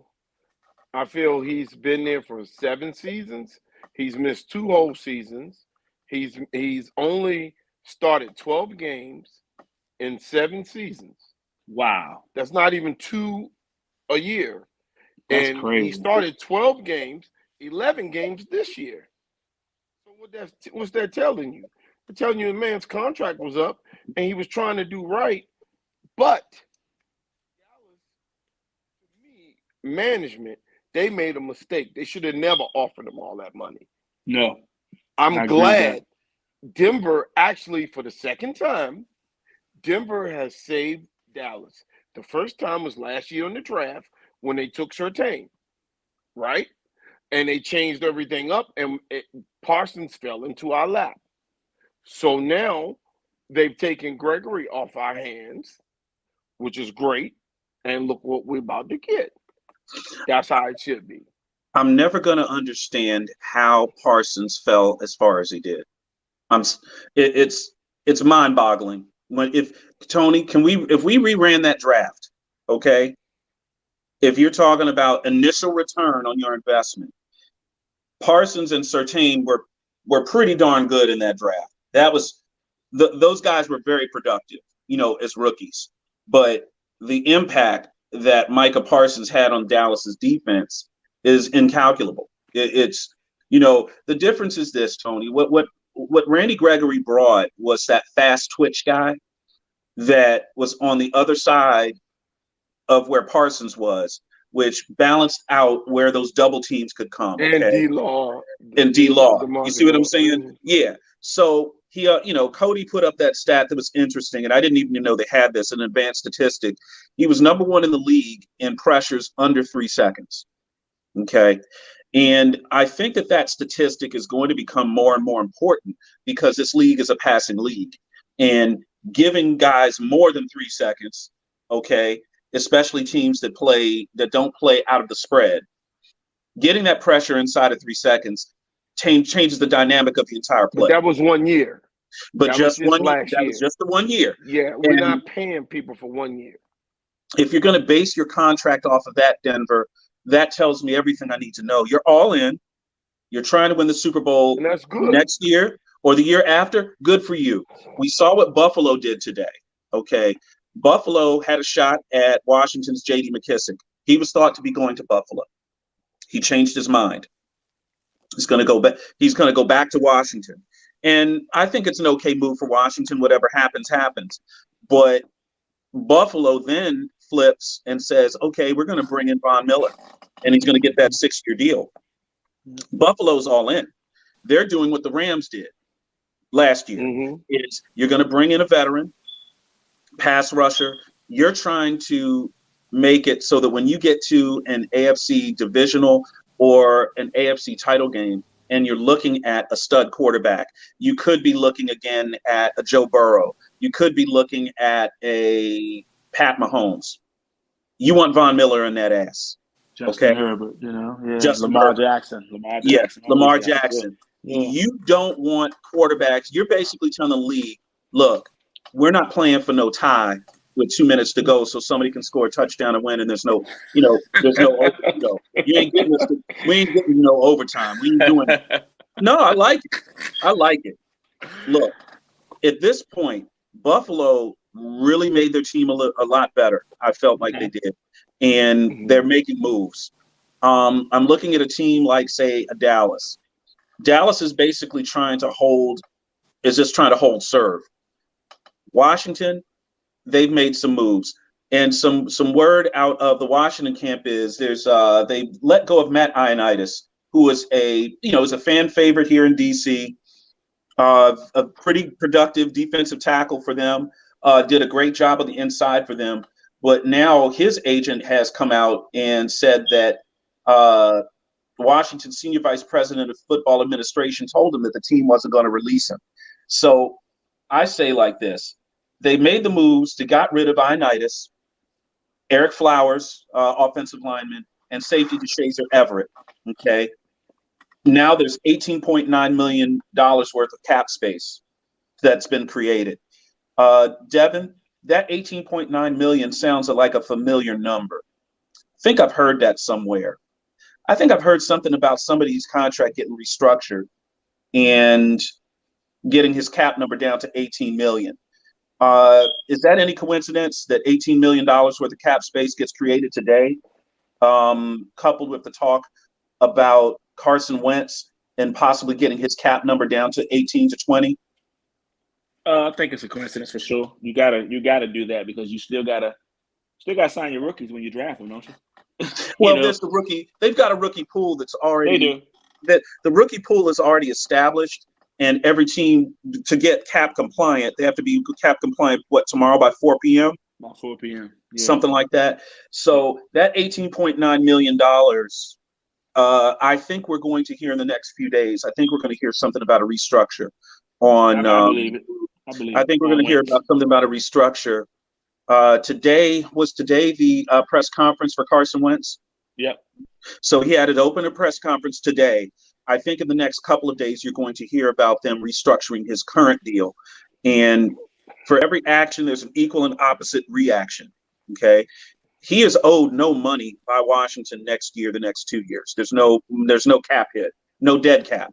I feel he's been there for 7 seasons. He's missed 2 whole seasons. He's only started 12 games in 7 seasons. Wow. That's not even 2 a year. That's crazy. He started 12 games, 11 games this year. So what's that telling you? They're telling you the man's contract was up and he was trying to do right. But Dallas, to me, management, they made a mistake. They should have never offered him all that money. No. I'm glad Denver actually, for the second time, Denver has saved Dallas. The first time was last year in the draft when they took Surtain, right? And they changed everything up, and Parsons fell into our lap. So now they've taken Gregory off our hands, which is great. And look what we're about to get. That's how it should be. I'm never going to understand how Parsons fell as far as he did. It's mind-boggling. If we reran that draft, okay? If you're talking about initial return on your investment, Parsons and Surtain were pretty darn good in that draft. That was those guys were very productive, as rookies. But the impact that Micah Parsons had on Dallas's defense is incalculable. It's the difference is this, Tony. What Randy Gregory brought was that fast twitch guy that was on the other side of where Parsons was, which balanced out where those double teams could come. And D-Law. You see what I'm saying? Yeah. So he, Cody put up that stat that was interesting, and I didn't even know they had this, an advanced statistic. He was number 1 in the league in pressures under 3 seconds. Okay. And I think that statistic is going to become more and more important because this league is a passing league. And giving guys more than 3 seconds, okay, especially teams that don't play out of the spread, getting that pressure inside of 3 seconds changes the dynamic of the entire play. But that was 1 year. But that just 1 year. That was just the 1 year. Yeah, we're not paying people for 1 year. If you're going to base your contract off of that, Denver, that tells me everything I need to know. You're all in. You're trying to win the Super Bowl and that's good. Next year or the year after. Good for you. We saw what Buffalo did today. Okay. Buffalo had a shot at Washington's J.D. McKissick. He was thought to be going to Buffalo. He changed his mind. He's going to go back. He's going to go back to Washington. And I think it's an okay move for Washington. Whatever happens, happens. But Buffalo then flips and says, okay, we're going to bring in Von Miller, and he's going to get that 6-year deal. Buffalo's all in. They're doing what the Rams did last year. Mm-hmm. You're going to bring in a veteran, pass rusher. You're trying to make it so that when you get to an AFC divisional or an AFC title game and you're looking at a stud quarterback, you could be looking again at a Joe Burrow. You could be looking at a Pat Mahomes. You want Von Miller in that ass. Justin Herbert, yeah. Lamar Jackson. Yes, Lamar Jackson. Yeah. You don't want quarterbacks. You're basically telling the league, look, we're not playing for no tie with 2 minutes to go so somebody can score a touchdown and win, and there's no, you ain't getting us we ain't getting no overtime. We ain't doing it. No, I like it. Look, at this point, Buffalo really made their team a lot better. I felt like they did. And they're making moves. I'm looking at a team like, say, a Dallas. Dallas is basically trying to hold serve. Washington, they've made some moves. And some word out of the Washington camp is they let go of Matt Ioannidis, who is is a fan favorite here in DC, a pretty productive defensive tackle for them, did a great job on the inside for them. But now his agent has come out and said that Washington's senior vice president of football administration told him that the team wasn't going to release him. So I say like this. They made the moves to got rid of Ioannidis, Eric Flowers, offensive lineman, and safety DeShazer Everett. Okay. Now there's $18.9 million worth of cap space that's been created. Devin, that $18.9 million sounds like a familiar number. I think I've heard that somewhere. I think I've heard something about somebody's contract getting restructured and getting his cap number down to $18 million. Is that any coincidence that $18 million worth of cap space gets created today, coupled with the talk about Carson Wentz and possibly getting his cap number down to 18 to 20? I think it's a coincidence for sure. You gotta do that because you still gotta sign your rookies when you draft them, don't you? Well, there's the rookie. They've got a rookie pool that's already. They do. That the rookie pool is already established, and every team to get cap compliant, they have to be cap compliant. Tomorrow by 4 p.m. About 4 p.m. Yeah. Something like that. So that $18.9 million, I think we're going to hear in the next few days. I think we're going to hear something about a restructure on. I believe it. I think we're going to hear about something about a restructure. Today was the press conference for Carson Wentz. Yep. So he had an open press conference today. I think in the next couple of days, you're going to hear about them restructuring his current deal. And for every action, there's an equal and opposite reaction. Okay. He is owed no money by Washington next year, the next 2 years. There's no cap hit, no dead cap.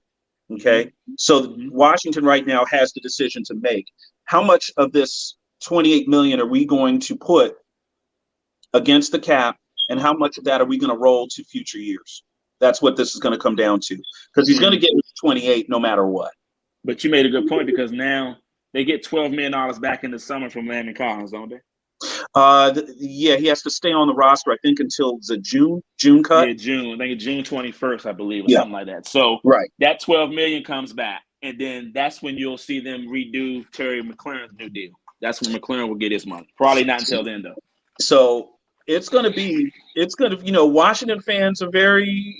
Okay. So Washington right now has the decision to make. How much of this $28 million are we going to put against the cap, and how much of that are we going to roll to future years? That's what this is going to come down to, because he's going to get 28 no matter what. But you made a good point, because now they get $12 million back in the summer from Landon Collins, don't they? Yeah, he has to stay on the roster, I think, until the June cut. Yeah, June. I think it's June 21st, I believe, or something like that. So that $12 million comes back, and then that's when you'll see them redo Terry McLaurin's new deal. That's when McLaurin will get his money. Probably not until then, though. So it's going to, Washington fans are very,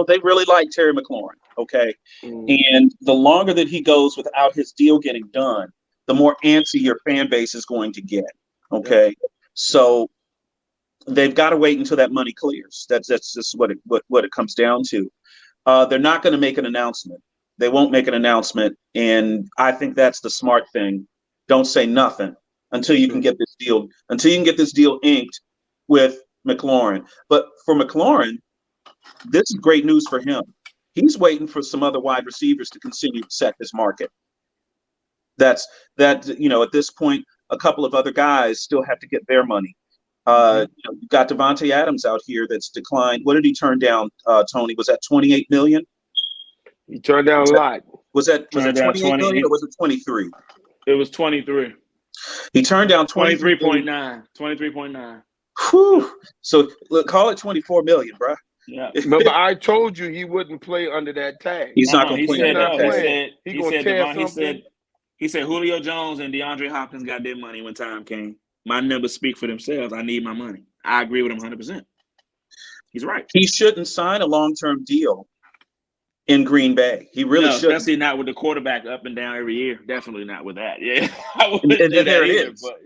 they really like Terry McLaurin. Okay. And the longer that he goes without his deal getting done, the more antsy your fan base is going to get. Okay. So they've got to wait until that money clears. That's just what it comes down to. They're not going to make an announcement. They won't make an announcement. And I think that's the smart thing. Don't say nothing until you can get this deal inked with McLaurin. But for McLaurin, this is great news for him. He's waiting for some other wide receivers to continue to set this market. At this point, a couple of other guys still have to get their money. You've got Devontae Adams out here that's declined. What did he turn down, Tony? Was that $28 million? He turned down a lot. Was it $28 million or was it 23? It was 23. He turned down 23.9. 23.9. Whew. So look, call it 24 million, bro. Yeah. But I told you he wouldn't play under that tag. He's not going to play under that tag. He said Julio Jones and DeAndre Hopkins got their money when time came. My numbers speak for themselves. I need my money. I agree with him 100%. He's right. He shouldn't sign a long-term deal in Green Bay. He really shouldn't. Especially not with the quarterback up and down every year. Definitely not with that. Yeah. There it is. But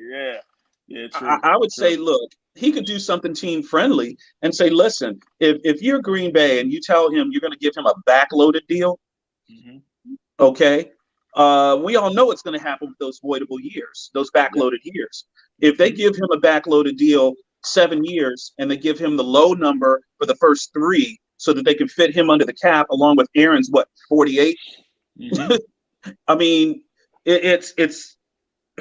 yeah, true. I would say, look, he could do something team-friendly and say, listen, if you're Green Bay and you tell him you're going to give him a backloaded deal, okay, we all know it's going to happen with those voidable years, those backloaded years. If they give him a backloaded deal 7 years and they give him the low number for the first 3 so that they can fit him under the cap along with Aaron's, 48? I mean, it's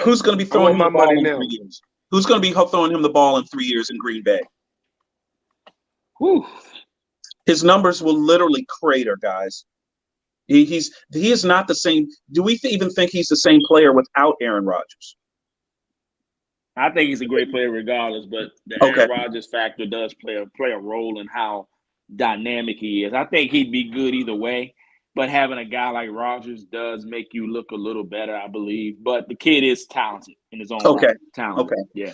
who's going to be throwing him the ball in 3 years? Who's going to be throwing him the ball in 3 years in Green Bay? Whew. His numbers will literally crater, guys. He is not the same. Do we even think he's the same player without Aaron Rodgers? I think he's a great player regardless, but the Aaron Rodgers factor does play a role in how dynamic he is. I think he'd be good either way, but having a guy like Rodgers does make you look a little better, I believe. But the kid is talented in his own right. Talented. Okay. Yeah.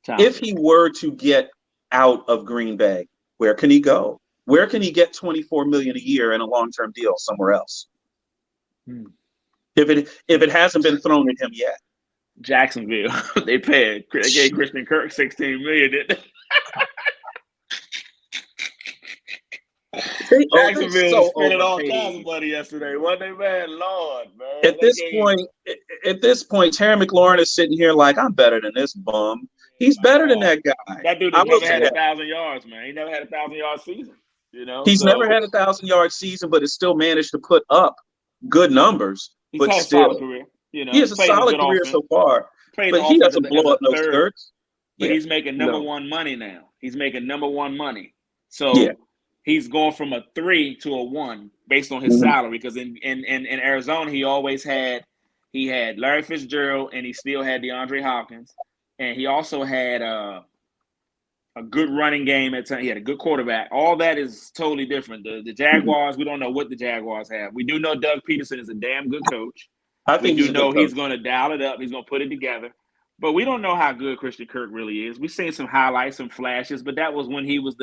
Talented. If he were to get out of Green Bay, where can he go? Where can he get $24 million a year in a long-term deal somewhere else? If it hasn't been thrown at him yet. Jacksonville. They gave Christian Kirk $16 million, didn't they? Jacksonville spending all kinds of money yesterday, wasn't they, man? Lord, man. At this point, Terry McLaurin is sitting here like, I'm better than this bum. He's better than that guy. That dude has never had 1,000 yards, man. He never had a 1,000-yard season. He's never had a 1,000-yard season, but has still managed to put up good numbers. He's had a solid career. He has a solid career so far, but he doesn't blow up no skirts. But he's making number one money now. He's making number one money. So he's going from a 3 to a 1 based on his salary. Because in Arizona, he had Larry Fitzgerald, and he still had DeAndre Hopkins, and he also had a good running game at times. He had a good quarterback. All that is totally different. The Jaguars, we don't know what the Jaguars have. We do know Doug Peterson is a damn good coach. We do know he's going to dial it up. He's going to put it together. But we don't know how good Christian Kirk really is. We've seen some highlights, some flashes, but that was when he was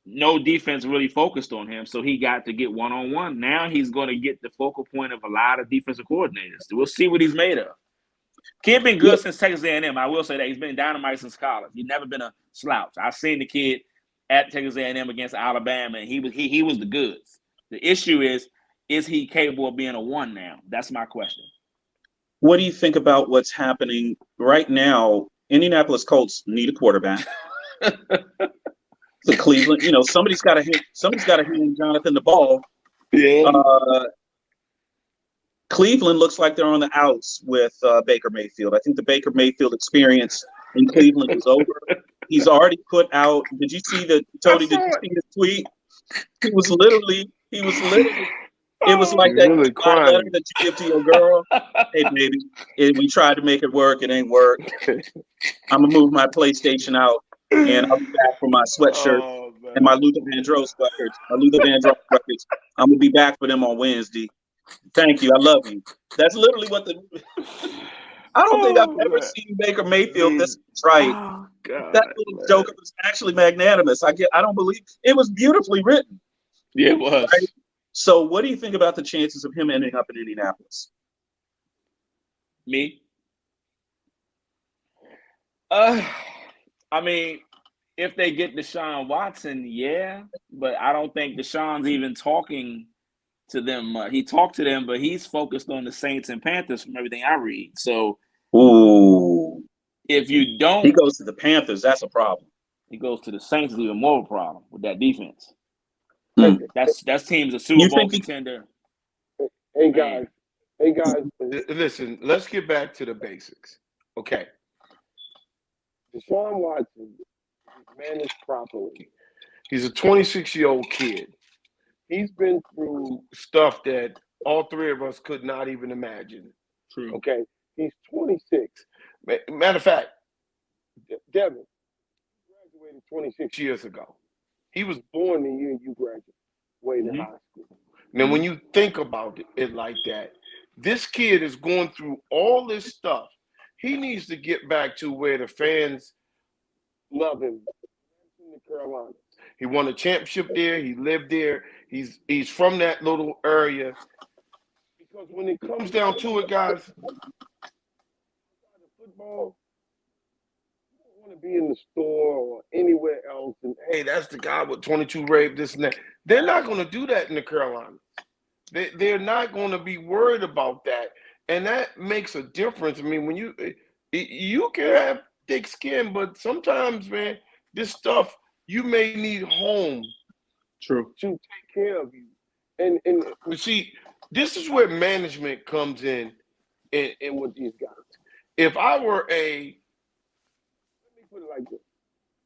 no defense really focused on him, so he got to get one-on-one. Now he's going to get the focal point of a lot of defensive coordinators. We'll see what he's made of. Kid been good since Texas A&M. I will say that. He's been dynamite since college. He's never been a slouch. I've seen the kid at Texas A&M against Alabama, and he was the goods. The issue is he capable of being a one now? That's my question. What do you think about what's happening right now? Indianapolis Colts need a quarterback. The Cleveland, somebody's got to hand Jonathan the ball. Yeah. Cleveland looks like they're on the outs with Baker Mayfield. I think the Baker Mayfield experience in Cleveland is over. He's already put out. Did you see Tony? Did you see his tweet? He was literally. It was like that really letter that you give to your girl. Hey, baby, we tried to make it work. It ain't work. I'm gonna move my PlayStation out, and I'll be back for my sweatshirt and my Luther Vandross records. I'm gonna be back for them on Wednesday. Thank you. I love you. That's literally what I don't think I've ever seen Baker Mayfield this right. Oh, God, that little joke was actually magnanimous. I don't believe it was beautifully written. Yeah, it was. Right? So what do you think about the chances of him ending up in Indianapolis? Me? I mean, if they get Deshaun Watson, yeah, but I don't think Deshaun's even talking to them. He talked to them, but he's focused on the Saints and Panthers from everything I read. So, if you don't, he goes to the Panthers. That's a problem. He goes to the Saints is even more of a problem with that defense. That team's a Super Bowl contender. Hey guys, listen. Let's get back to the basics. Okay, Deshaun Watson is managed properly. He's a 26-year-old kid. He's been through stuff that all three of us could not even imagine. True. Okay, he's 26. Matter of fact, Devin graduated 26 years ago. He was born the year you graduated high school. Now, when you think about it like that, this kid is going through all this stuff. He needs to get back to where the fans love him. In the Carolinas. He won a championship there. He lived there. He's from that little area. Because when it comes down to it, guys, football, you don't want to be in the store or anywhere else and, hey, that's the guy with 22 rape, this and that. They're not going to do that in the Carolinas. They're not going to be worried about that. And that makes a difference. I mean, when you can have thick skin, but sometimes, man, this stuff, you may need home. True. To take care of you. And you see, this is where management comes in with these guys. If I were let me put it like this.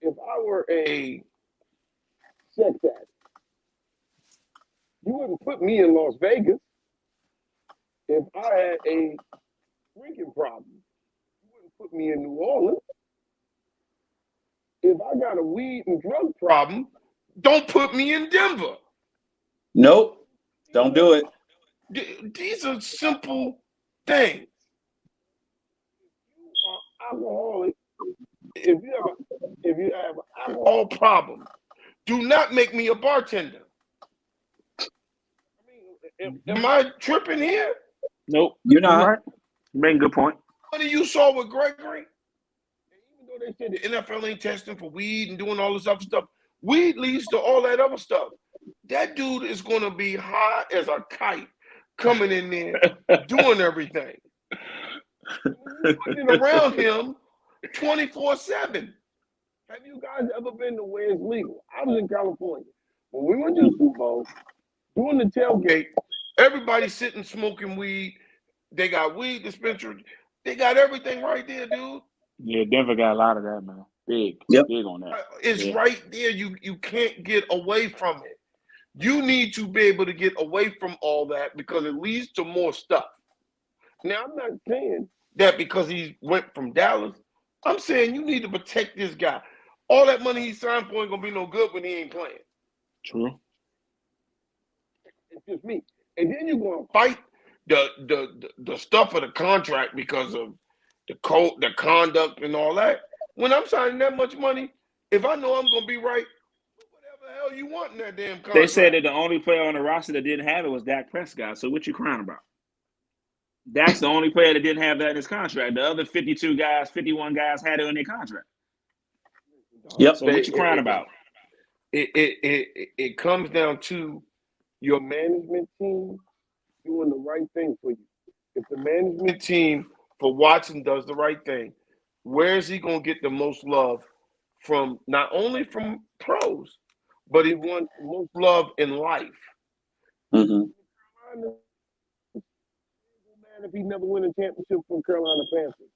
If I were a sex addict, you wouldn't put me in Las Vegas. If I had a drinking problem, you wouldn't put me in New Orleans. If I got a weed and drug problem, don't put me in Denver. Nope. Don't do it. These are simple things. If you are alcoholic, if you have an alcohol problem, do not make me a bartender. I mean, am I tripping here? Nope. You're not. Right. You made a good point. What you saw with Gregory? Even though they said the NFL ain't testing for weed and doing all this other stuff, weed leads to all that other stuff. That dude is going to be high as a kite coming in there doing everything. Putting around him 24/7. Have you guys ever been to where it's legal? I was in California. When we went to the Super Bowl, doing the tailgate, everybody sitting smoking weed. They got weed dispensary. They got everything right there, dude. Yeah, Denver got a lot of that, man. Big on that. It's right there. You can't get away from it. You need to be able to get away from all that because it leads to more stuff. Now, I'm not saying that because he went from Dallas. I'm saying you need to protect this guy. All that money he signed for ain't gonna be no good when he ain't playing. True. It's just me. And then you're gonna fight the stuff of the contract because of the code, the conduct, and all that. When I'm signing that much money, if I know I'm gonna be right, whatever the hell you want in that damn contract. They said that the only player on the roster that didn't have it was Dak Prescott. So what you crying about? Dak's the only player that didn't have that in his contract. The other 51 guys had it in their contract. Yep. So what you crying about? It comes down to your management team doing the right thing for you. If the management team for Watson does the right thing, where is he going to get the most love from? Not only from pros, but he wants most love in life. Mm-hmm. If he never win a championship from Carolina Panthers,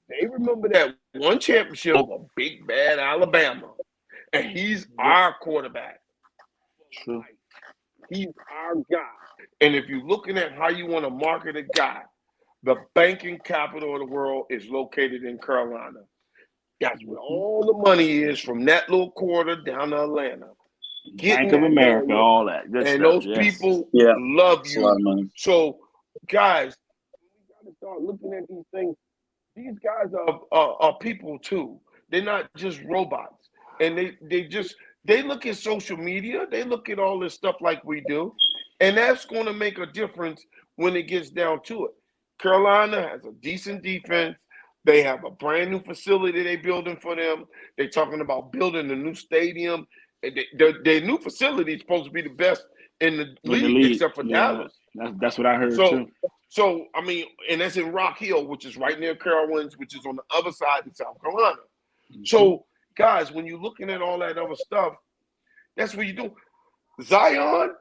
they remember that one championship of a big bad Alabama, and he's our quarterback. True. He's our guy. And if you're looking at how you want to market a guy, the banking capital of the world is located in Carolina. That's where all the money is, from that little quarter down to Atlanta. Bank of America, all that. Good and stuff, those people love That's a lot of you. money. So, guys, we got to start looking at these things. These guys are people too. They're not just robots. And they look at social media. They look at all this stuff like we do. And that's going to make a difference when it gets down to it. Carolina has a decent defense. They have a brand new facility they're building for them. They're talking about building a new stadium. Their new facility is supposed to be the best in the league, except for Dallas. That's what I heard too. So, I mean, and that's in Rock Hill, which is right near Carowinds, which is on the other side of South Carolina. Mm-hmm. So, guys, when you're looking at all that other stuff, that's what you do. Zion,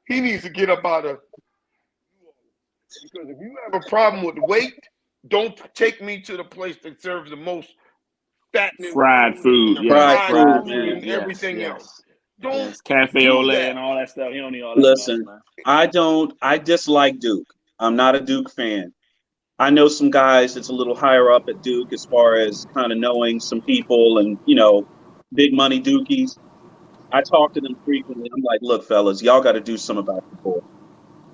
he needs to get up out of. Because if you have a problem with weight, don't take me to the place that serves the most fattening fried food, fried food, and everything else. Don't cafe au lait and all that stuff. You don't need all that. Listen, I dislike Duke. I'm not a Duke fan. I know some guys that's a little higher up at Duke as far as kind of knowing some people and, big money Dukies. I talk to them frequently. I'm like, look, fellas, y'all got to do something about the boy.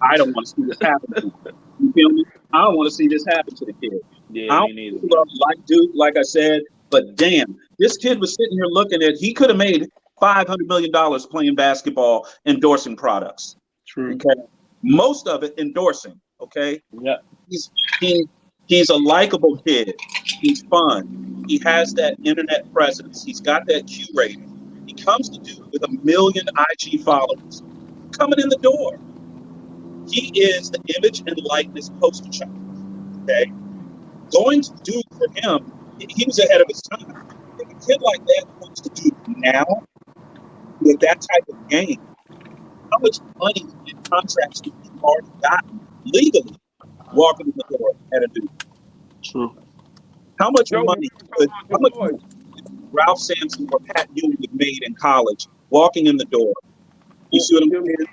I don't want to see this happen to him. You feel me? I don't want to see this happen to the kid. Yeah, I don't like Duke, like I said, but damn, this kid was sitting here looking at, he could have made $500 million playing basketball, endorsing products. True. Okay. Most of it endorsing. Okay. Yeah. He's a likable kid. He's fun. He has that internet presence. He's got that Q rating. He comes to Duke with 1 million IG followers coming in the door. He is the image and likeness poster child. Okay. Going to Duke for him, he was ahead of his time. If a kid like that comes to Duke now with that type of game, how much money and contracts do you already gotten legally walking in the door at a Duke? True. How much money could Ralph Sampson or Pat Ewing have made in college walking in the door? You see what I'm saying?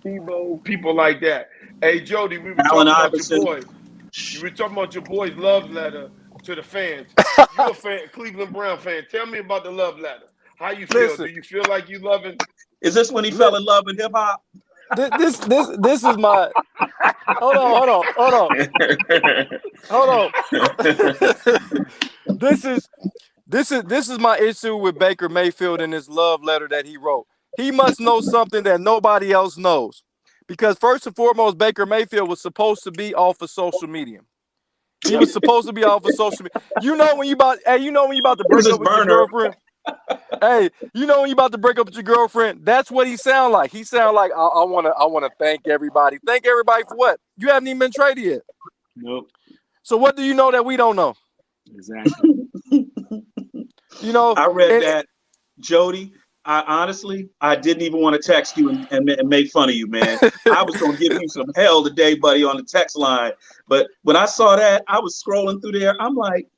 Tebow, people like that. Hey, Jody, we were talking about your boys. You were talking about your boy's love letter to the fans. You're a fan, Cleveland Brown fan. Tell me about the love letter. How you feel? Listen. Do you feel like you loving? Is this when he fell in love with hip hop? This is my. Hold on. This is my issue with Baker Mayfield and his love letter that he wrote. He must know something that nobody else knows, because first and foremost, Baker Mayfield was supposed to be off of social media. He was supposed to be off of social media. You know when you about to break up with your girlfriend. Hey, you know when you about to break up with your girlfriend, that's what he sound like. He sound like I wanna thank everybody. Thank everybody for what? You haven't even been traded yet. Nope. So what do you know that we don't know? Exactly. I read that, Jody. I didn't even want to text you and make fun of you, man. I was going to give you some hell today, buddy, on the text line. But when I saw that, I was scrolling through there. I'm like,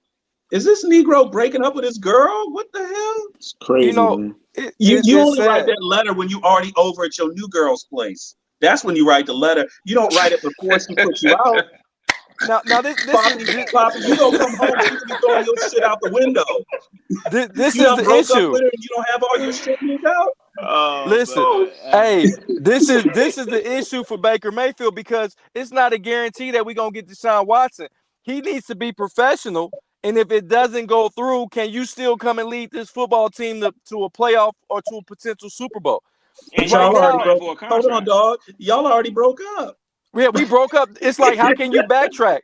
is this Negro breaking up with his girl? What the hell? It's crazy, man. You only write that letter when you already over at your new girl's place. That's when you write the letter. You don't write it before she puts you out. Now this Poppy, you don't come home and you throw your shit out the window. This is the issue. You don't have all your shit moved out. Listen, hey, this is the issue for Baker Mayfield, because it's not a guarantee that we're gonna get Deshaun Watson. he needs to be professional. And if it doesn't go through, can you still come and lead this football team to a playoff or to a potential Super Bowl? And y'all already broke. Hold on, dog. Y'all already broke up. Yeah, we broke up. It's like, how can you backtrack?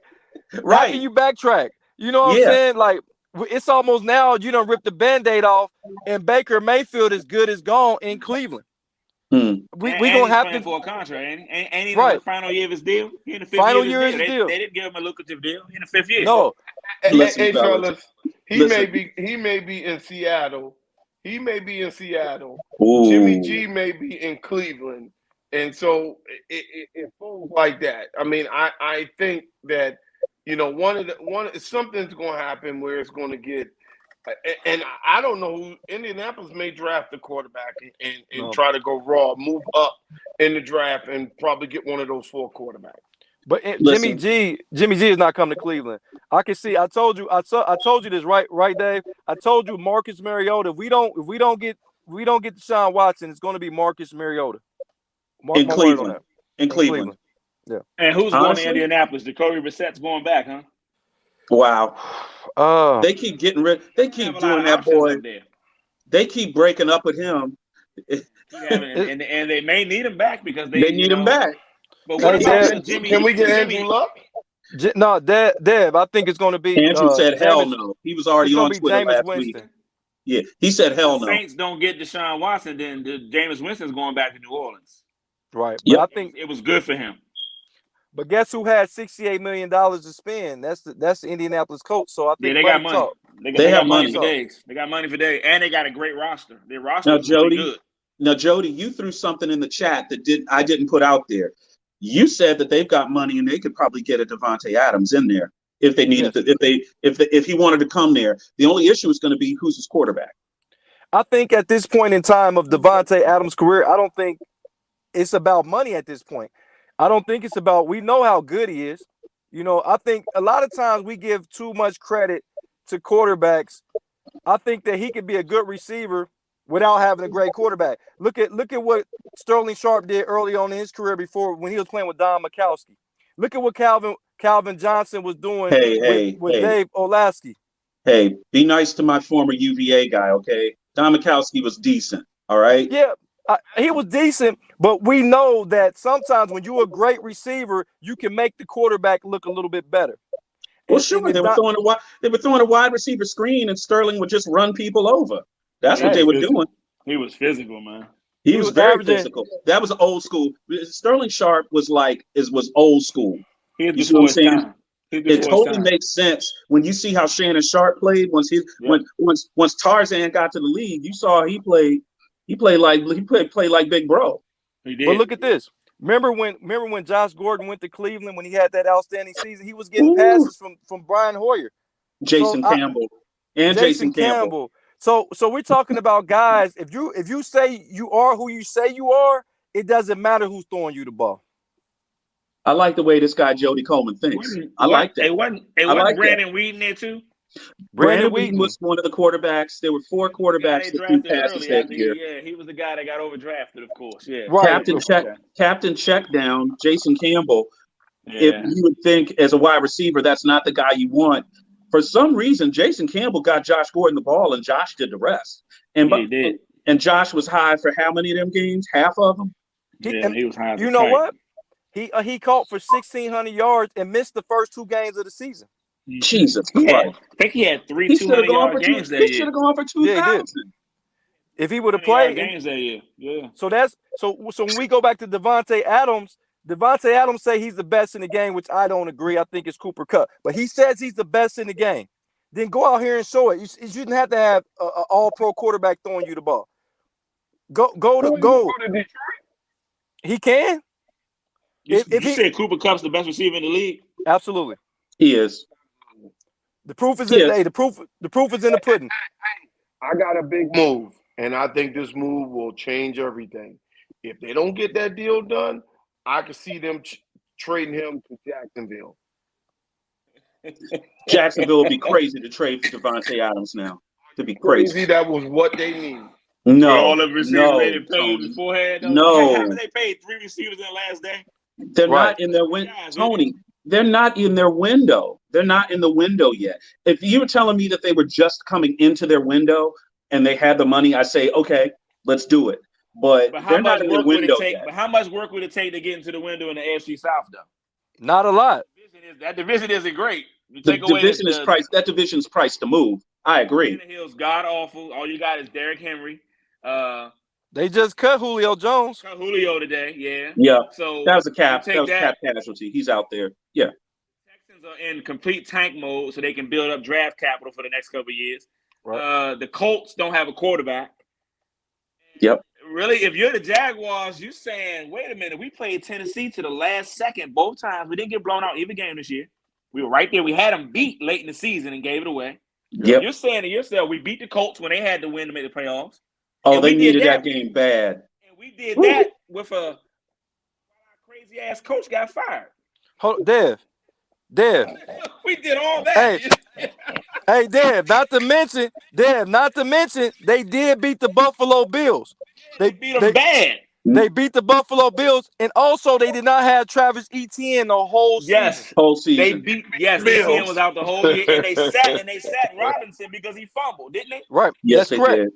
Right. How can you backtrack? You know what I'm saying? Like, it's almost now you done ripped the Band-Aid off, and Baker Mayfield is good as gone in Cleveland. We gonna have to for a contract, ain't he? Right, the final year of his deal. He in the fifth final year of his deal. They didn't give him a lucrative deal. He in the 5th year. No, hey fellas, he may be in Seattle. He may be in Seattle. Ooh. Jimmy G may be in Cleveland, and so it falls like that. I mean, I think that something's going to happen where it's going to get. And I don't know who. Indianapolis may draft a quarterback and try to go raw, move up in the draft, and probably get one of those 4 quarterbacks. But Jimmy G is not coming to Cleveland. I can see. I told you this, right, Dave. I told you Marcus Mariota. If we don't get Deshaun Watson, it's going to be Marcus Mariota. In Cleveland. Yeah. And who's going to Indianapolis? Jacoby Brissett's going back, huh? Wow. They keep getting rid. They keep doing that, boy. They keep breaking up with him. and they may need him back because they need him back. But what about Jimmy? Can we get Andrew Luck? No, Dev. I think it's going to be. Andrew said hell no. He was already on Twitter last week. Yeah, he said hell no. Saints don't get Deshaun Watson, then Jameis Winston's going back to New Orleans. Right. But I think it was good for him. But guess who had $68 million to spend? That's the Indianapolis Colts. So I think they got money. They have money for days. They got money for days, and they got a great roster. Their roster is really good. Now, Jody, you threw something in the chat that I didn't put out there. You said that they've got money and they could probably get a Davante Adams in there if they needed to, if he wanted to come there. The only issue is going to be who's his quarterback. I think at this point in time of Davante Adams' career, I don't think it's about money at this point. I don't think it's about, we know how good he is. I think a lot of times we give too much credit to quarterbacks. I think that he could be a good receiver without having a great quarterback. Look at what Sterling Sharp did early on in his career before when he was playing with Don Majkowski. Look at what Calvin Johnson was doing with Dave Olasky. Hey, be nice to my former UVA guy, okay? Don Majkowski was decent, all right? Yeah, he was decent, but we know that sometimes when you're a great receiver, you can make the quarterback look a little bit better. Well, sure, they were throwing a wide receiver screen, and Sterling would just run people over. That's what they were doing. He was physical, man. He was very physical. That was old school. Sterling Sharp was old school. You see what I'm saying? It totally makes sense when you see how Shannon Sharp played. Once Tarzan got to the league, you saw he played like Big Bro. He did. But look at this. Remember when Josh Gordon went to Cleveland when he had that outstanding season? He was getting passes from Brian Hoyer, Jason Campbell. So we're talking about guys. If you say you are who you say you are, it doesn't matter who's throwing you the ball. I like the way this guy Jody Coleman thinks. I like that. It wasn't Brandon Weeden there too? Brandon Weeden was one of the quarterbacks. There were 4 quarterbacks that threw passes that year. Yeah, he was the guy that got overdrafted, of course. Yeah, right. Captain Checkdown, Jason Campbell. Yeah. If you would think as a wide receiver, that's not the guy you want. For some reason, Jason Campbell got Josh Gordon the ball, and Josh did the rest. He did. And Josh was high for how many of them games? Half of them. He was high. You know what? He caught for 1,600 yards and missed the first 2 games of the season. Jesus Christ! I think he had 3 200-yard games that year. He should have gone for 2,000. If he would have played games that year, yeah. So when we go back to Davante Adams say he's the best in the game, which I don't agree. I think it's Cooper Kupp, but he says he's the best in the game. Then go out here and show it. You shouldn't have to have an all-pro quarterback throwing you the ball. Go to Detroit. He can. You said Cooper Kupp's the best receiver in the league? Absolutely. He is. The proof is the proof is in the pudding. I got a big move, and I think this move will change everything. If they don't get that deal done, I could see them trading him to Jacksonville. Jacksonville would be crazy to trade for Davante Adams now. To be crazy. That was what they need. No, all the receivers they didn't pay beforehand. No, they paid 3 receivers in the last day. They're not in their win. Tony, They're not in their window. They're not in the window yet. If you were telling me that they were just coming into their window and they had the money, I say, okay, let's do it. But they're not in the window yet. But how much work would it take to get into the window in the AFC South, though? Not a lot. That division isn't great. That division's priced to move. I agree. Hill's god awful. All you got is Derrick Henry. They just cut Julio Jones. Cut Julio today, yeah. Yeah. So that was a cap. That was a cap casualty. He's out there. Yeah. Texans are in complete tank mode, so they can build up draft capital for the next couple of years. Right. The Colts don't have a quarterback. Yep. Really, if you're the Jaguars, you're saying, wait a minute, we played Tennessee to the last second both times. We didn't get blown out either game this year. We were right there. We had them beat late in the season and gave it away. Yep. You're saying to yourself, we beat the Colts when they had to win to make the playoffs. Oh, they needed that game bad. And we did that with a crazy-ass coach got fired. Dev. We did all that. Hey, Dev, not to mention, they did beat the Buffalo Bills. They beat them bad. They beat the Buffalo Bills, and also they did not have Travis Etienne the whole season. Yes, whole season. They beat. Yes, Etienne was out the whole year, and they sat Robinson because he fumbled, didn't they? Right. Yes, that's correct.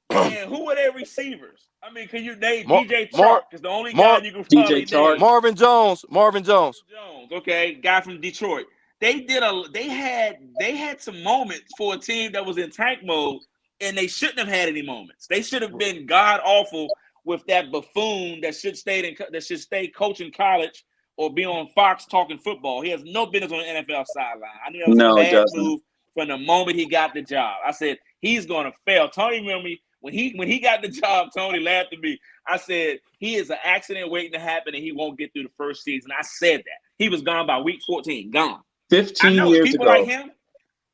Did. And who were their receivers? I mean, can you name DJ Chark? Is the only guy you can DJ Chark. Marvin Jones. Okay, guy from Detroit. They had some moments for a team that was in tank mode, and they shouldn't have had any moments. They should have been god awful with that buffoon that should stay coaching college or be on Fox talking football. He has no business on the NFL sideline. I knew that was a bad move from the moment he got the job. I said he's going to fail. Tony, remember me when he got the job. Tony laughed at me. I said he is an accident waiting to happen, and he won't get through the first season. I said that he was gone by week 14. Gone. 15 years people ago. Like him,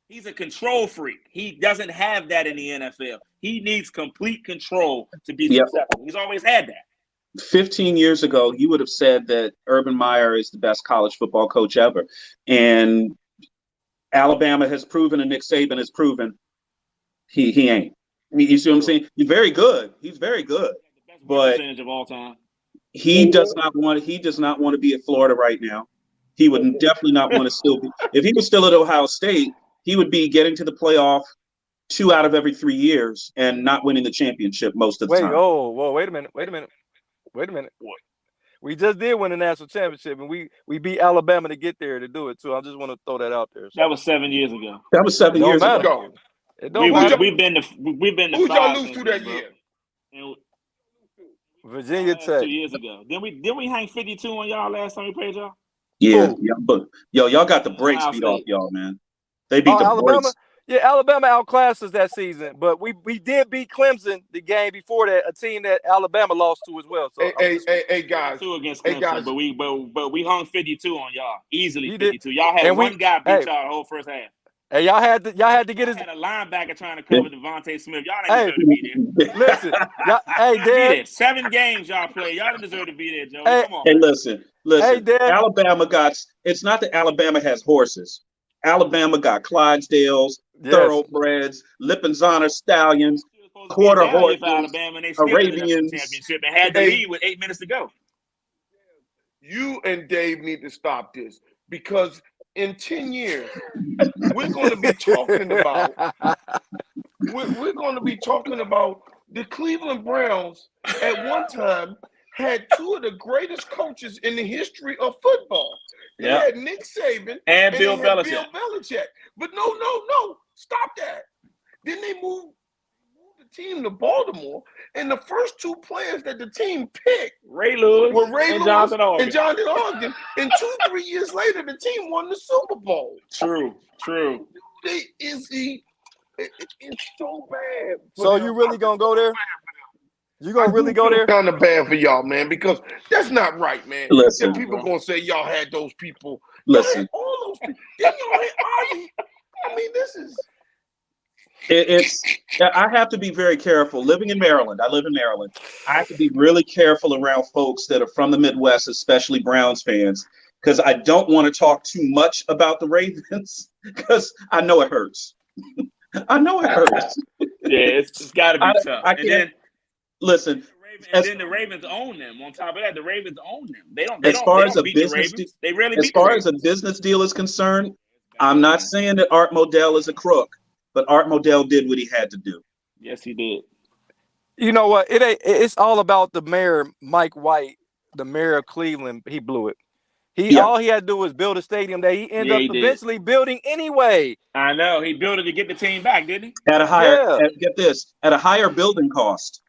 he's a control freak. He doesn't have that in the NFL. He needs complete control to be successful. He's always had that. 15 years ago, you would have said that Urban Meyer is the best college football coach ever. And Alabama has proven, and Nick Saban has proven he ain't. You see what I'm saying? He's very good. He's very good. But percentage of all time. He does not want to be at Florida right now. He would definitely not want to still be. If he was still at Ohio State, he would be getting to the playoff 2 out of every 3 years and not winning the championship most of the time. Wait a minute. What? We just did win the national championship, and we beat Alabama to get there to do it too. I just want to throw that out there. So. That was 7 years ago. That was 7 years ago. It don't matter. We've been to who y'all lose to that year? Virginia Tech 2 years ago. Then we hang 52 on y'all last time we played y'all. Yeah, but y'all got the brakes beat off y'all, man. They beat the Alabama. brakes. Yeah, Alabama outclassed us that season, but we did beat Clemson the game before that, a team that Alabama lost to as well. So hey guys, 2 against Clemson, but we hung 52 on y'all easily. 52. Y'all had one guy beat y'all the whole first half. Hey, y'all had to get his. Had a linebacker trying to cover Devontae Smith. Y'all didn't deserve to be there. Listen, Dad. 7 games y'all played. Y'all didn't deserve to be there, Joe. Hey, come on. Hey, listen. Hey, Dad. Alabama got. It's not that Alabama has horses. Alabama got Clydesdales, thoroughbreds, Lipinzana stallions, quarter horses, Arabians. Championship and had the lead with 8 minutes to go. You and Dave need to stop this because in 10 years we're going to be talking about the Cleveland Browns at one time had 2 of the greatest coaches in the history of football. They had Nick Saban and Bill Belichick. But no, stop that. Then they moved the team to Baltimore, and the first 2 players that the team picked Ray Lewis and Jonathan Ogden. And 2-3 years later, the team won the Super Bowl. True. It's so bad. So you really gonna go there? You gonna really go there? Kind of bad for y'all, man, because that's not right, man. Listen, people gonna say y'all had those people. Listen, all those people. Then y'all had I mean, this is. It's. I have to be very careful. Living in Maryland, I live in Maryland. I have to be really careful around folks that are from the Midwest, especially Browns fans, because I don't want to talk too much about the Ravens because I know it hurts. I know it hurts. Yeah, it's got to be tough. I can't. Listen, then the Ravens own them. On top of that, the Ravens own them. They don't beat the Ravens. They rarely beat the Ravens. As far as a business deal is concerned, I'm not saying that Art Modell is a crook, but Art Modell did what he had to do. Yes, he did. You know what? It's all about the mayor, Mike White, the mayor of Cleveland. He blew it. All he had to do was build a stadium that he ended up eventually building anyway. I know. He built it to get the team back, didn't he? At a higher at a higher building cost.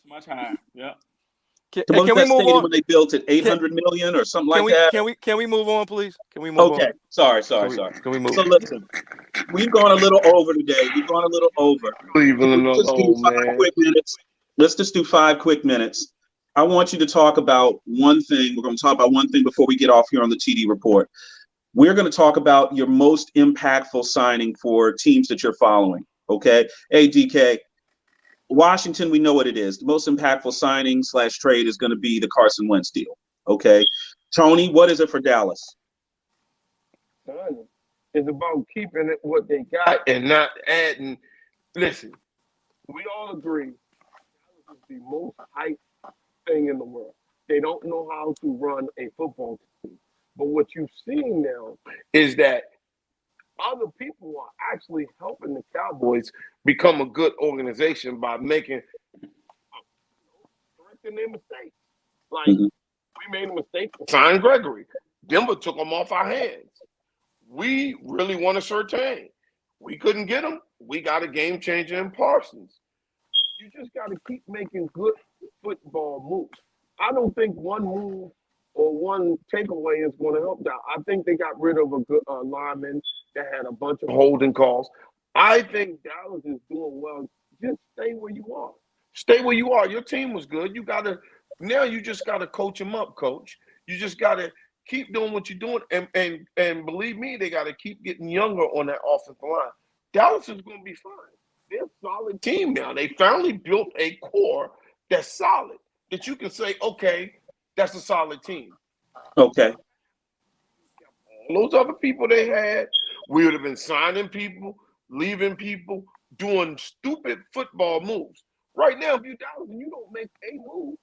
Much higher. Yeah. Can we move on? When they built it, $800 million or something like that. Can we move on, please? Can we move on? Okay. Sorry. Can we move? So listen, we've gone a little over today. We've gone a little over. Let's just do 5 quick minutes. I want you to talk about one thing. We're going to talk about one thing before we get off here on the TD Report. We're going to talk about your most impactful signing for teams that you're following. Okay. Hey, DK, Washington, we know what it is. The most impactful signing / trade is going to be the Carson Wentz deal. Okay. Tony, what is it for Dallas? It's about keeping it what they got and not adding. Listen, we all agree Dallas is the most hyped thing in the world. They don't know how to run a football team. But what you've seen now is that other people are actually helping the Cowboys become a good organization by correcting their mistakes. Like, we made a mistake to sign Gregory. Denver took him off our hands. We really want a Surtain. We couldn't get him. We got a game changer in Parsons. You just got to keep making good football moves. I don't think one move or one takeaway is going to help that. I think they got rid of a good lineman that had a bunch of holding calls. I think Dallas is doing well. Just stay where you are. Stay where you are. Your team was good. You just got to coach them up, coach. You just got to keep doing what you're doing. And believe me, they got to keep getting younger on that offensive line. Dallas is going to be fine. They're a solid team now. They finally built a core that's solid, that you can say, okay, that's a solid team. Okay. Those other people they had, we would have been signing people, leaving people, doing stupid football moves. Right now, if you're Dallas and you don't make a move,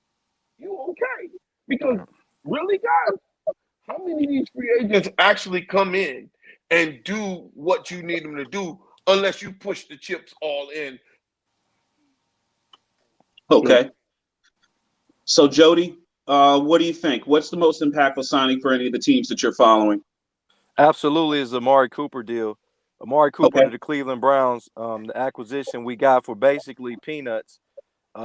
you're okay. Because really, guys, how many of these free agents actually come in and do what you need them to do unless you push the chips all in? Okay. So, Jody, what do you think? What's the most impactful signing for any of the teams that you're following? Absolutely is the Amari Cooper deal. Amari Cooper to the Cleveland Browns, the acquisition we got for basically peanuts.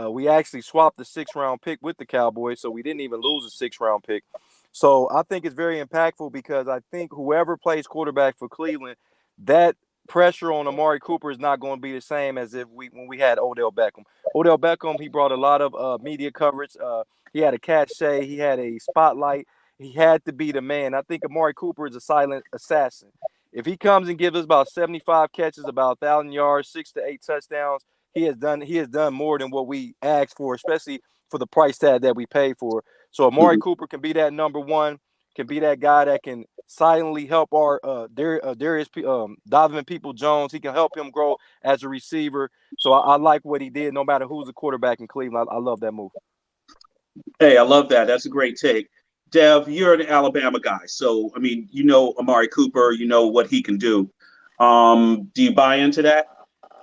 We actually swapped the 6th-round pick with the Cowboys, so we didn't even lose a 6th-round pick. So I think it's very impactful because I think whoever plays quarterback for Cleveland, that pressure on Amari Cooper is not going to be the same as when we had Odell Beckham. Odell Beckham, he brought a lot of media coverage. He had a cachet. He had a spotlight. He had to be the man. I think Amari Cooper is a silent assassin. If he comes and gives us about 75 catches, about 1,000 yards, 6 to 8 touchdowns, he has done more than what we asked for, especially for the price tag that we paid for. So Amari Cooper can be that number one, can be that guy that can silently help our Donovan Peoples-Jones. He can help him grow as a receiver. So I like what he did, no matter who's the quarterback in Cleveland. I love that move. Hey, I love that. That's a great take. Dev, you're an Alabama guy. So, I mean, you know Amari Cooper, you know what he can do. Do you buy into that?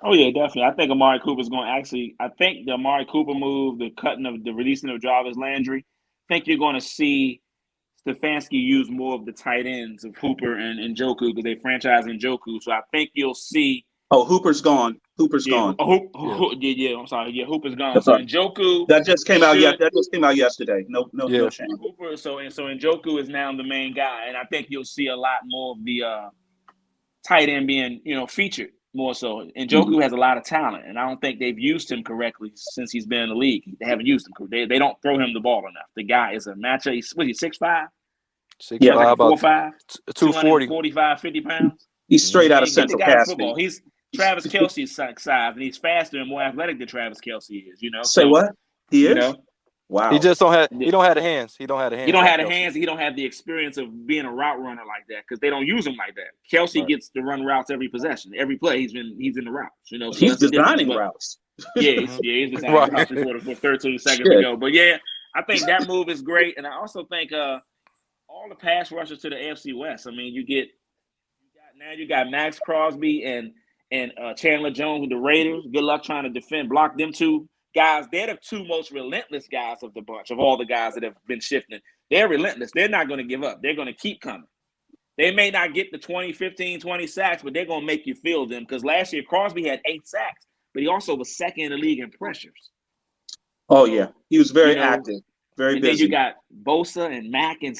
Oh, yeah, definitely. I think Amari Cooper's going to I think the Amari Cooper move, the releasing of Jarvis Landry, I think you're going to see Stefanski use more of the tight ends of Hooper and Njoku because they franchise Njoku. So I think you'll see. Oh, Hooper's gone. Hooper's gone. I'm sorry. Yeah, Hooper's gone. So Njoku. That just came out. That just came out yesterday. No shame. Hooper. So Njoku is now the main guy, and I think you'll see a lot more of the tight end being featured more so. Njoku has a lot of talent, and I don't think they've used him correctly since he's been in the league. They haven't used him. They don't throw him the ball enough. The guy is a matchup. He's 6'5"? 6'5", about 4'5", 240, 45, 50 pounds. He's straight out of Central Casting. He's Travis Kelce's size, and he's faster and more athletic than Travis Kelce is. Say what? He is. Wow. He just don't have the hands. He don't have the hands. He don't have the hands. He don't have the experience of being a route runner like that because they don't use him like that. Kelce gets to run routes every possession, every play. He's in the routes. So he's designing routes. He's the side top reporter for 13 seconds ago. But yeah, I think that move is great, and I also think all the pass rushers to the AFC West. I mean, you got Max Crosby and Chandler Jones with the Raiders. Good luck trying to block them two guys. They're the two most relentless guys of the bunch, of all the guys that have been shifting. They're relentless. They're not going to give up. They're going to keep coming. They may not get the 20 sacks, but they're going to make you feel them, because last year Crosby had 8 sacks, but he also was second in the league in pressures. Oh, yeah. He was very active, very busy. Then you got Bosa and Mack in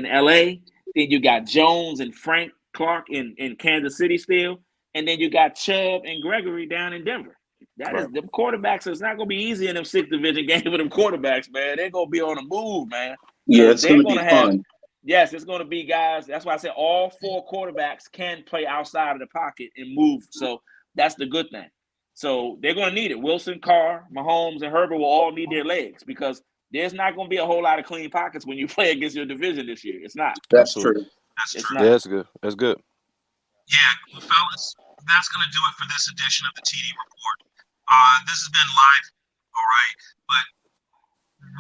L.A. Then you got Jones and Frank Clark in Kansas City still. And then you got Chubb and Gregory down in Denver. Them quarterbacks. It's not going to be easy in them 6th division games with them quarterbacks, man. They're going to be on the move, man. Yeah, it's going to be fun. Yes, it's going to be guys. That's why I said all 4 quarterbacks can play outside of the pocket and move. So that's the good thing. So they're going to need it. Wilson, Carr, Mahomes, and Herbert will all need their legs, because there's not going to be a whole lot of clean pockets when you play against your division this year. It's not. That's true. That's true. Yeah, that's good. That's good. Yeah, well, fellas, that's going to do it for this edition of the TD Report. This has been live, all right, but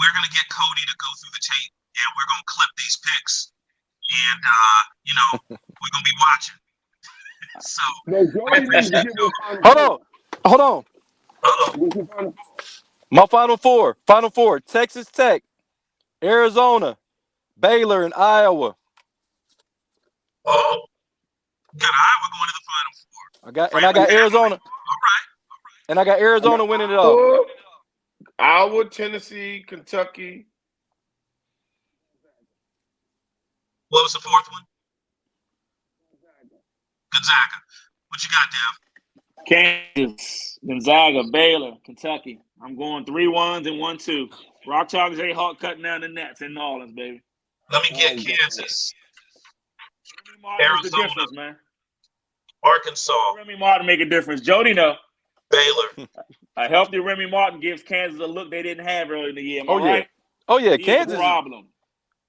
we're going to get Cody to go through the tape, and we're going to clip these picks, and, we're going to be watching. So, hold on. Uh-oh. My Final Four. Texas Tech, Arizona, Baylor, and Iowa. Oh, got Iowa going to the Final Four. I got Arizona. All right. And I got Arizona winning it all. Iowa, Tennessee, Kentucky. What was the 4th one? Gonzaga. What you got, Dev? Kansas, Gonzaga, Baylor, Kentucky. I'm going 3 1s and 1 2. Rock Chalk Jayhawk cutting down the nets in New Orleans, baby. Let me get Kansas. Arizona, the difference, man. Arkansas. Remy Martin make a difference. Jody, no. Baylor. A healthy Remy Martin gives Kansas a look they didn't have early in the year. Am I right? Oh yeah, He's Kansas. Problem.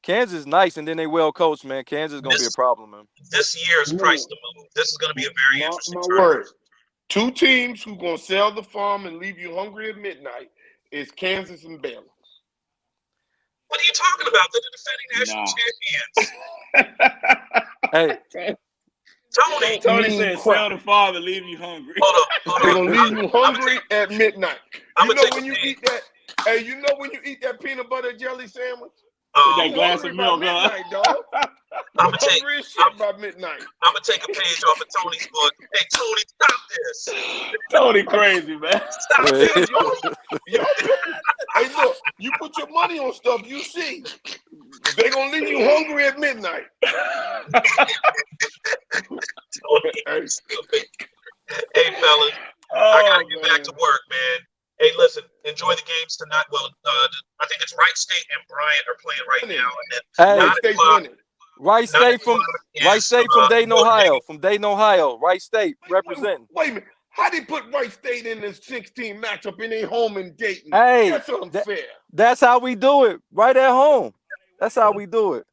Kansas is nice, and then they well coached, man. Kansas is gonna be a problem, man. This year is priced to move. This is gonna be a very interesting my word. 2 teams who gonna sell the farm and leave you hungry at midnight is Kansas and Baylor. What are you talking about? They're the defending national champions. Hey. Tony said, sell the farm and leave you hungry. Hold on. They're gonna leave you hungry at midnight. You know when you eat that? Hey, you know when you eat that peanut butter jelly sandwich? That glass of milk, midnight, dog. I'm gonna take shit by midnight. I'm gonna take a page off of Tony's book. Hey, Tony, stop this. Tony crazy, man. Stop this. Hey, look, you put your money on stuff you see. They're gonna leave you hungry at midnight. Hey, fellas, I gotta get back to work, man. Hey, listen, enjoy the games tonight. Well, I think it's Wright State and Bryant are playing right now. And then Wright State from Dayton, Ohio. From Dayton, Ohio. Wright State representing. Wait a minute. How they put Wright State in this 16 matchup in their home in Dayton? Hey, that's unfair. That's how we do it. Right at home. That's how we do it.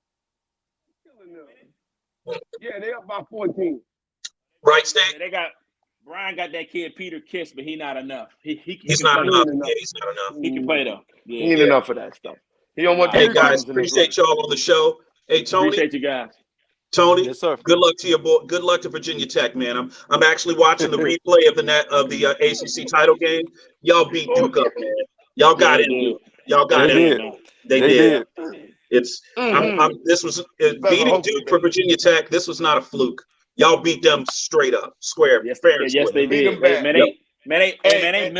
Yeah, they up by 14. Wright State. Brian got that kid Peter Kiss, but he's not enough. He's not enough. Yeah, he's not enough. He can play though. Yeah. He ain't enough for that stuff. He don't want. Hey guys, appreciate y'all on the show. Hey Tony, appreciate you guys. Tony, yes, sir. Good luck to you, boy. Good luck to Virginia Tech, man. I'm actually watching the replay of the ACC title game. Y'all beat Duke up, man. Y'all got it. Y'all got it. They did. It's beating Duke for Virginia Tech. This was not a fluke. Y'all beat them straight up, square. Yes, they did. Man, ain't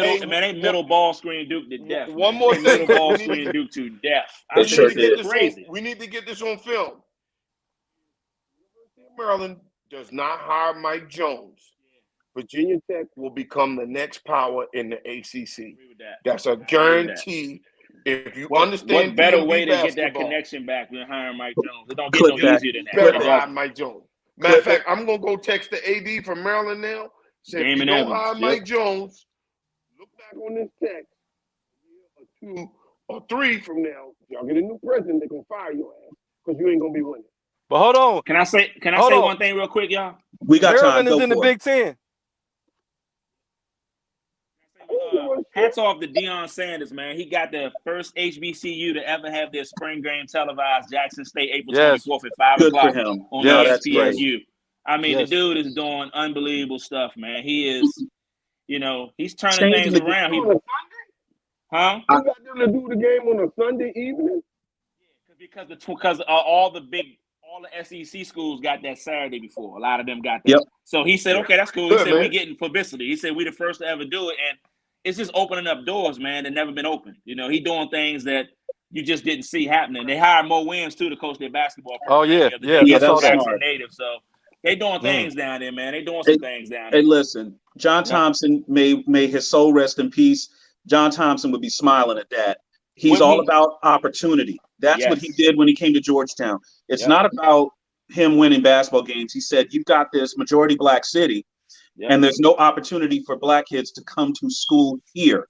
middle ball screen Duke to death. One more thing. Middle ball screen Duke to death. They sure did. Crazy. We need to get this on film. University of Maryland does not hire Mike Jones. Virginia Tech will become the next power in the ACC. That's a guarantee. If you understand, what better way to get that connection back than hiring Mike Jones? It don't get no easier than that. Better hire Mike Jones. Matter of fact, I'm gonna go text the AD from Maryland now. Say, if you don't hire Mike Jones, look back on this text. A year or 2 or 3 from now, y'all get a new president, they're gonna fire your ass because you ain't gonna be winning. But hold on. Can I say one thing real quick, y'all? We got Maryland time. is in the Big Ten. hats off to Deion Sanders, man. He got the first HBCU to ever have their spring game televised. Jackson State, April 24th at 5 Good o'clock for him. on Yeah, that's great. ESPNU. I mean, the dude is doing unbelievable stuff, man. He is, he's turning things around. Huh? You got them to do the game on a Sunday evening? Yeah, because all the SEC schools got that Saturday before. A lot of them got that. Yep. So he said, okay, that's cool. He said, we're getting publicity. He said, we're the first to ever do it. And it's just opening up doors, man, that never been opened. He doing things that you just didn't see happening. They hired Mo Williams, too, to coach their basketball program. Yeah, that's smart. Native, so they doing things down there, man. They doing some things down there. Hey, listen, John Thompson, may his soul rest in peace. John Thompson would be smiling at that. He's all about opportunity. That's what he did when he came to Georgetown. It's not about him winning basketball games. He said, you've got this majority black city, and there's no opportunity for black kids to come to school here.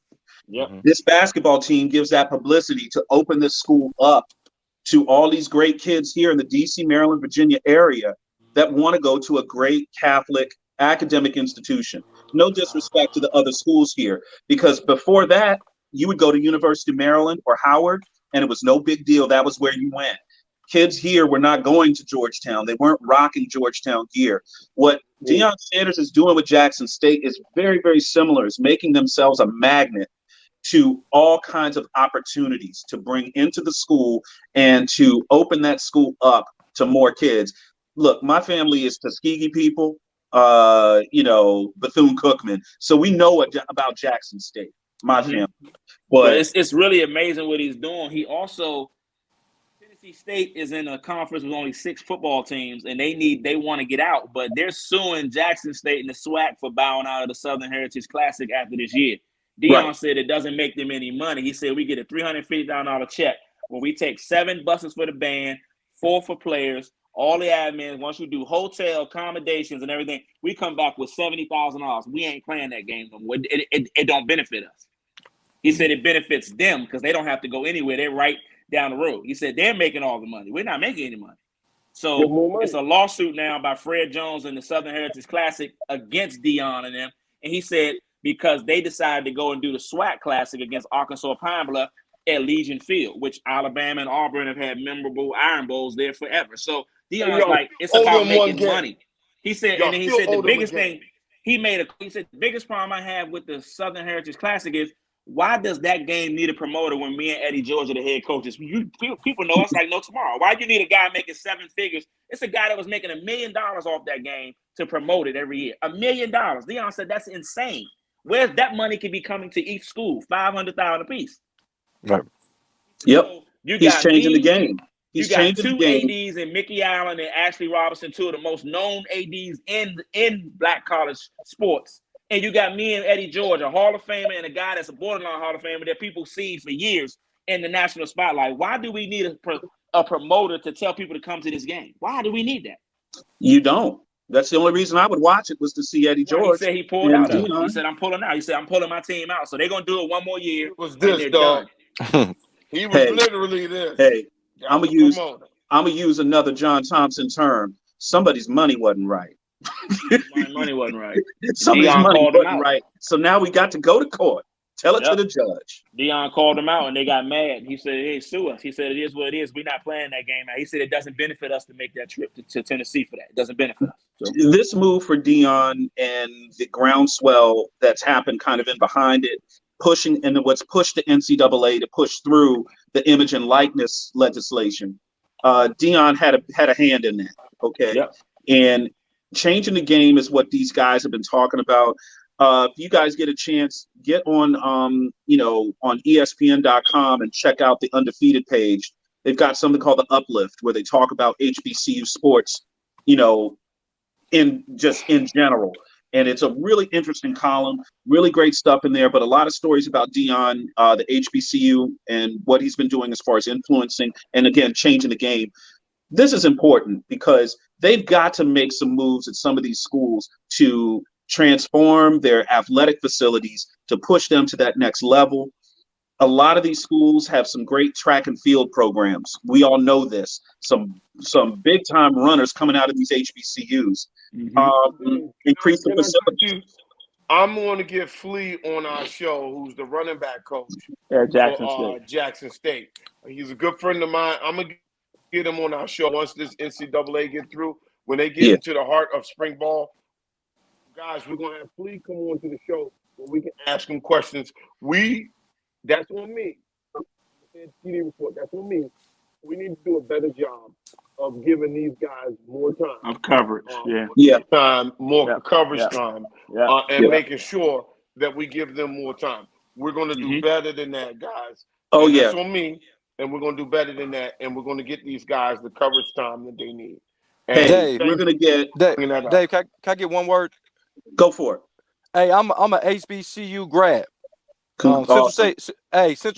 This basketball team gives that publicity to open this school up to all these great kids here in the DC, Maryland, Virginia area that want to go to a great Catholic academic institution. No disrespect to the other schools here, because before that, you would go to University of Maryland or Howard, and it was no big deal. That was where you went. Kids here were not going to Georgetown. They weren't rocking Georgetown gear. What Deion Sanders is doing with Jackson State is very, very similar. It's making themselves a magnet to all kinds of opportunities to bring into the school and to open that school up to more kids. Look, my family is Tuskegee people, Bethune-Cookman. So we know about Jackson State, my family. But it's really amazing what he's doing. He also, Tennessee State is in a conference with only 6 football teams, and they want to get out, but they're suing Jackson State and the SWAC for bowing out of the Southern Heritage Classic after this year. Deion said it doesn't make them any money. He said we get a $350,000 check when we take 7 buses for the band, 4 for players, all the admins. Once we do hotel accommodations and everything, we come back with $70,000. We ain't playing that game no more. It don't benefit us. He said it benefits them because they don't have to go anywhere. They're right down the road. He said they're making all the money. We're not making any money. So it's a lawsuit now by Fred Jones and the Southern Heritage Classic against Deion and them. And he said because they decided to go and do the SWAC Classic against Arkansas Pine Bluff at Legion Field, which Alabama and Auburn have had memorable Iron Bowls there forever. So Deion's like, it's about making money. He said, and he said the biggest thing he said the biggest problem I have with the Southern Heritage Classic is why does that game need a promoter when me and Eddie George are the head coaches? People know us like no tomorrow. Why do you need a guy making 7 figures? It's a guy that was making $1 million off that game to promote it every year. $1 million. Deion said that's insane. Where's that money could be coming to each school? $500,000 apiece. Right. Yep. So he's changing the game. He's changing the game. 2 ADs and Mickey Allen and Ashley Robinson, 2 of the most known ADs in black college sports. And you got me and Eddie George, a Hall of Famer and a guy that's a borderline Hall of Famer that people see for years in the national spotlight. Why do we need a promoter to tell people to come to this game? Why do we need that? You don't. That's the only reason I would watch it was to see Eddie George. He said he pulled out. He said, I'm pulling out. He said, I'm pulling my team out. So they're going to do it one more year. It was this, dog. He was literally this. Hey, I'm gonna use another John Thompson term. Somebody's money wasn't right. My money wasn't right. Somebody's money wasn't right. So now we got to go to court. Tell it to the judge. Deion called him out and they got mad. He said, hey, sue us. He said, it is what it is. We're not playing that game now. He said it doesn't benefit us to make that trip to Tennessee for that. It doesn't benefit us. So. This move for Deion and the groundswell that's happened kind of in behind it, pushing and what's pushed the NCAA to push through the image and likeness legislation. Deion had a hand in that. Okay. Yep. And changing the game is what these guys have been talking about. If you guys get a chance, get on on ESPN.com and check out the Undefeated page. They've got something called the Uplift where they talk about HBCU sports, in general. And it's a really interesting column, really great stuff in there, but a lot of stories about Deion, the HBCU, and what he's been doing as far as influencing and, again, changing the game. This is important because they've got to make some moves at some of these schools to transform their athletic facilities to push them to that next level. A lot of these schools have some great track and field programs. We all know this. Some big time runners coming out of these HBCUs. Increase the facilities. I'm going to get Flea on our show, who's the running back coach for Jackson State. He's a good friend of mine. I'm going to get him on our show once this NCAA get through. When they get into the heart of spring ball, guys, we're going to have Flea come on to the show where we can ask him questions. That's on me. TD report. That's on me. We need to do a better job of giving these guys more time of coverage. More coverage time, and making sure that we give them more time. We're going to do better than that, guys. That's on me, and we're going to do better than that, and we're going to get these guys the coverage time that they need. And Dave, we're going to get Dave. Can I get one word? Go for it. Hey, I'm a HBCU grad. Central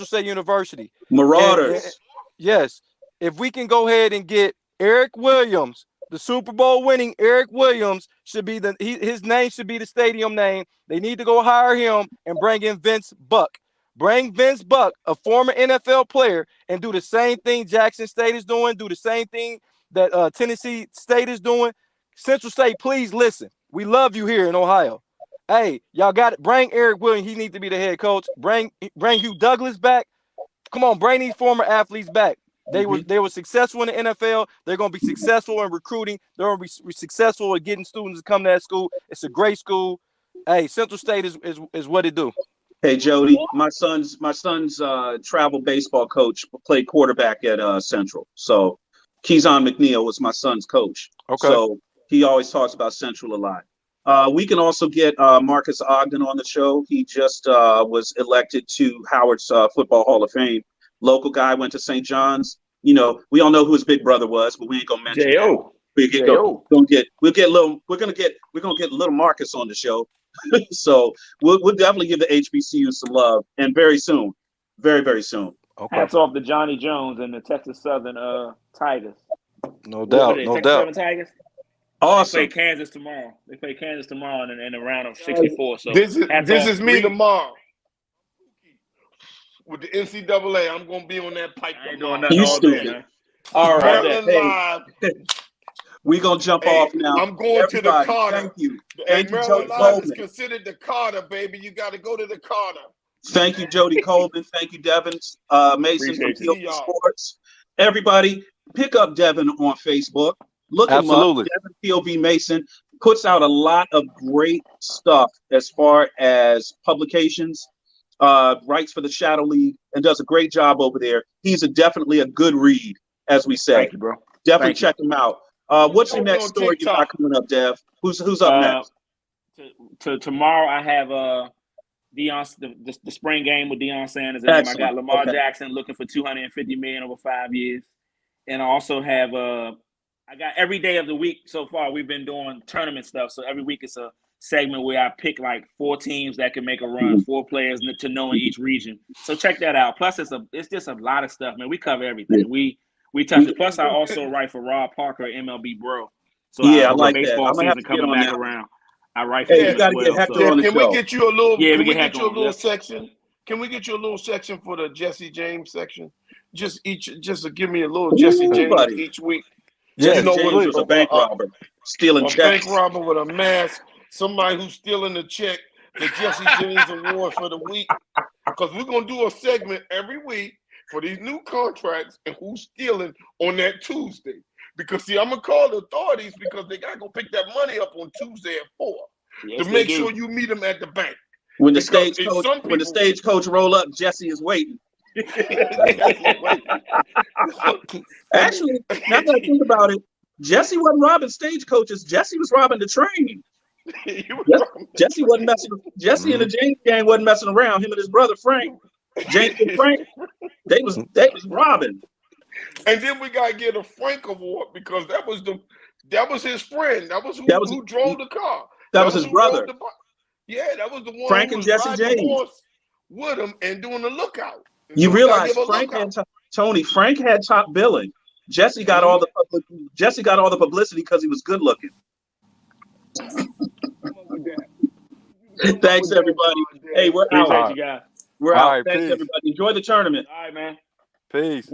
State University. Marauders. Yes. If we can go ahead and get Eric Williams, the Super Bowl winning Eric Williams, should be his name should be the stadium name. They need to go hire him and bring in Vince Buck. Bring Vince Buck, a former NFL player, and do the same thing Jackson State is doing. Do the same thing that Tennessee State is doing. Central State, please listen. We love you here in Ohio. Hey, y'all got it. Bring Eric Williams. He needs to be the head coach. Bring Hugh Douglas back. Come on, bring these former athletes back. They were successful in the NFL. They're going to be successful in recruiting. They're going to be successful at getting students to come to that school. It's a great school. Hey, Central State is what it do. Hey, Jody, my son's travel baseball coach played quarterback at Central. So Keyshawn McNeil was my son's coach. Okay. So he always talks about Central a lot. We can also get Marcus Ogden on the show. He just was elected to Howard's Football Hall of Fame. Local guy, went to St. John's. You know, we all know who his big brother was, but we ain't gonna mention J.O. We're gonna get little Marcus on the show. So we'll definitely give the HBCU some love, and very soon, very, very soon. Okay. Hats off to Johnny Jones and the Texas Southern Tigers. No doubt. Southern Tigers. Awesome. They play Kansas tomorrow. In the round of 64. So this is me tomorrow. With the NCAA, I'm gonna be on that pipe. I ain't doing nothing You all stupid. day, man. All right. Maryland Live. We're gonna jump off now. I'm going to the Carter. Thank you. Hey, Thank you, Maryland Jody Live Coleman. is considered the Carter, baby. You got to go to the Carter. Thank you, Jody Coleman. Thank you, Devin Mason from Appreciate POV Sports. Everybody, pick up Devin on Facebook. Look him up. Devin POV Mason puts out a lot of great stuff as far as publications. Writes for the Shadow League and does a great job over there. He's definitely a good read, as we say. Thank you, bro. Definitely check him out. What's your next story you got coming up, Dev? Who's up next? Tomorrow I have Deion the spring game with Deion Sanders, and then I got Lamar Jackson looking for $250 million over 5 years, and I also have I got every day of the week so far. We've been doing tournament stuff, so every week it's a segment where I pick like 4 teams that can make a run, 4 players to know in each region. So check that out. Plus, it's just a lot of stuff, man. We cover everything. We touch it. Plus, I also write for Rob Parker at MLB Bro. So I like baseball that. season coming back around. I write for him. You got to get Hector on the show. Can we get you a little? Yeah, we get you a little section. Can we get you a little section for the Jesse James section? Just to give me a little Jesse James each week. Yeah, James was a bank robber, stealing checks. A bank robber with a mask. Somebody who's stealing the check, the Jesse James Award for the week. Because we're going to do a segment every week for these new contracts and who's stealing on that Tuesday. Because, see, I'm going to call the authorities because they got to go pick that money up on Tuesday at 4 to make sure you meet them at the bank. When the stagecoach roll up, Jesse is waiting. Actually, now that I think about it, Jesse wasn't robbing stagecoaches. Jesse was robbing the train. Jesse wasn't messing. Jesse and the James gang wasn't messing around. Him and his brother Frank, James and Frank, they was robbing. And then we gotta get a Frank Award because that was his friend. That was who drove the car. That was his brother. That was the one. Frank and Jesse James with him and doing the lookout. You realize Frank and Tony. Frank had top billing. Jesse got all the publicity because he was good looking. Thanks, everybody. Hey, we're out. You guys. We're out. Right, thanks, everybody. Enjoy the tournament. All right, man. Peace.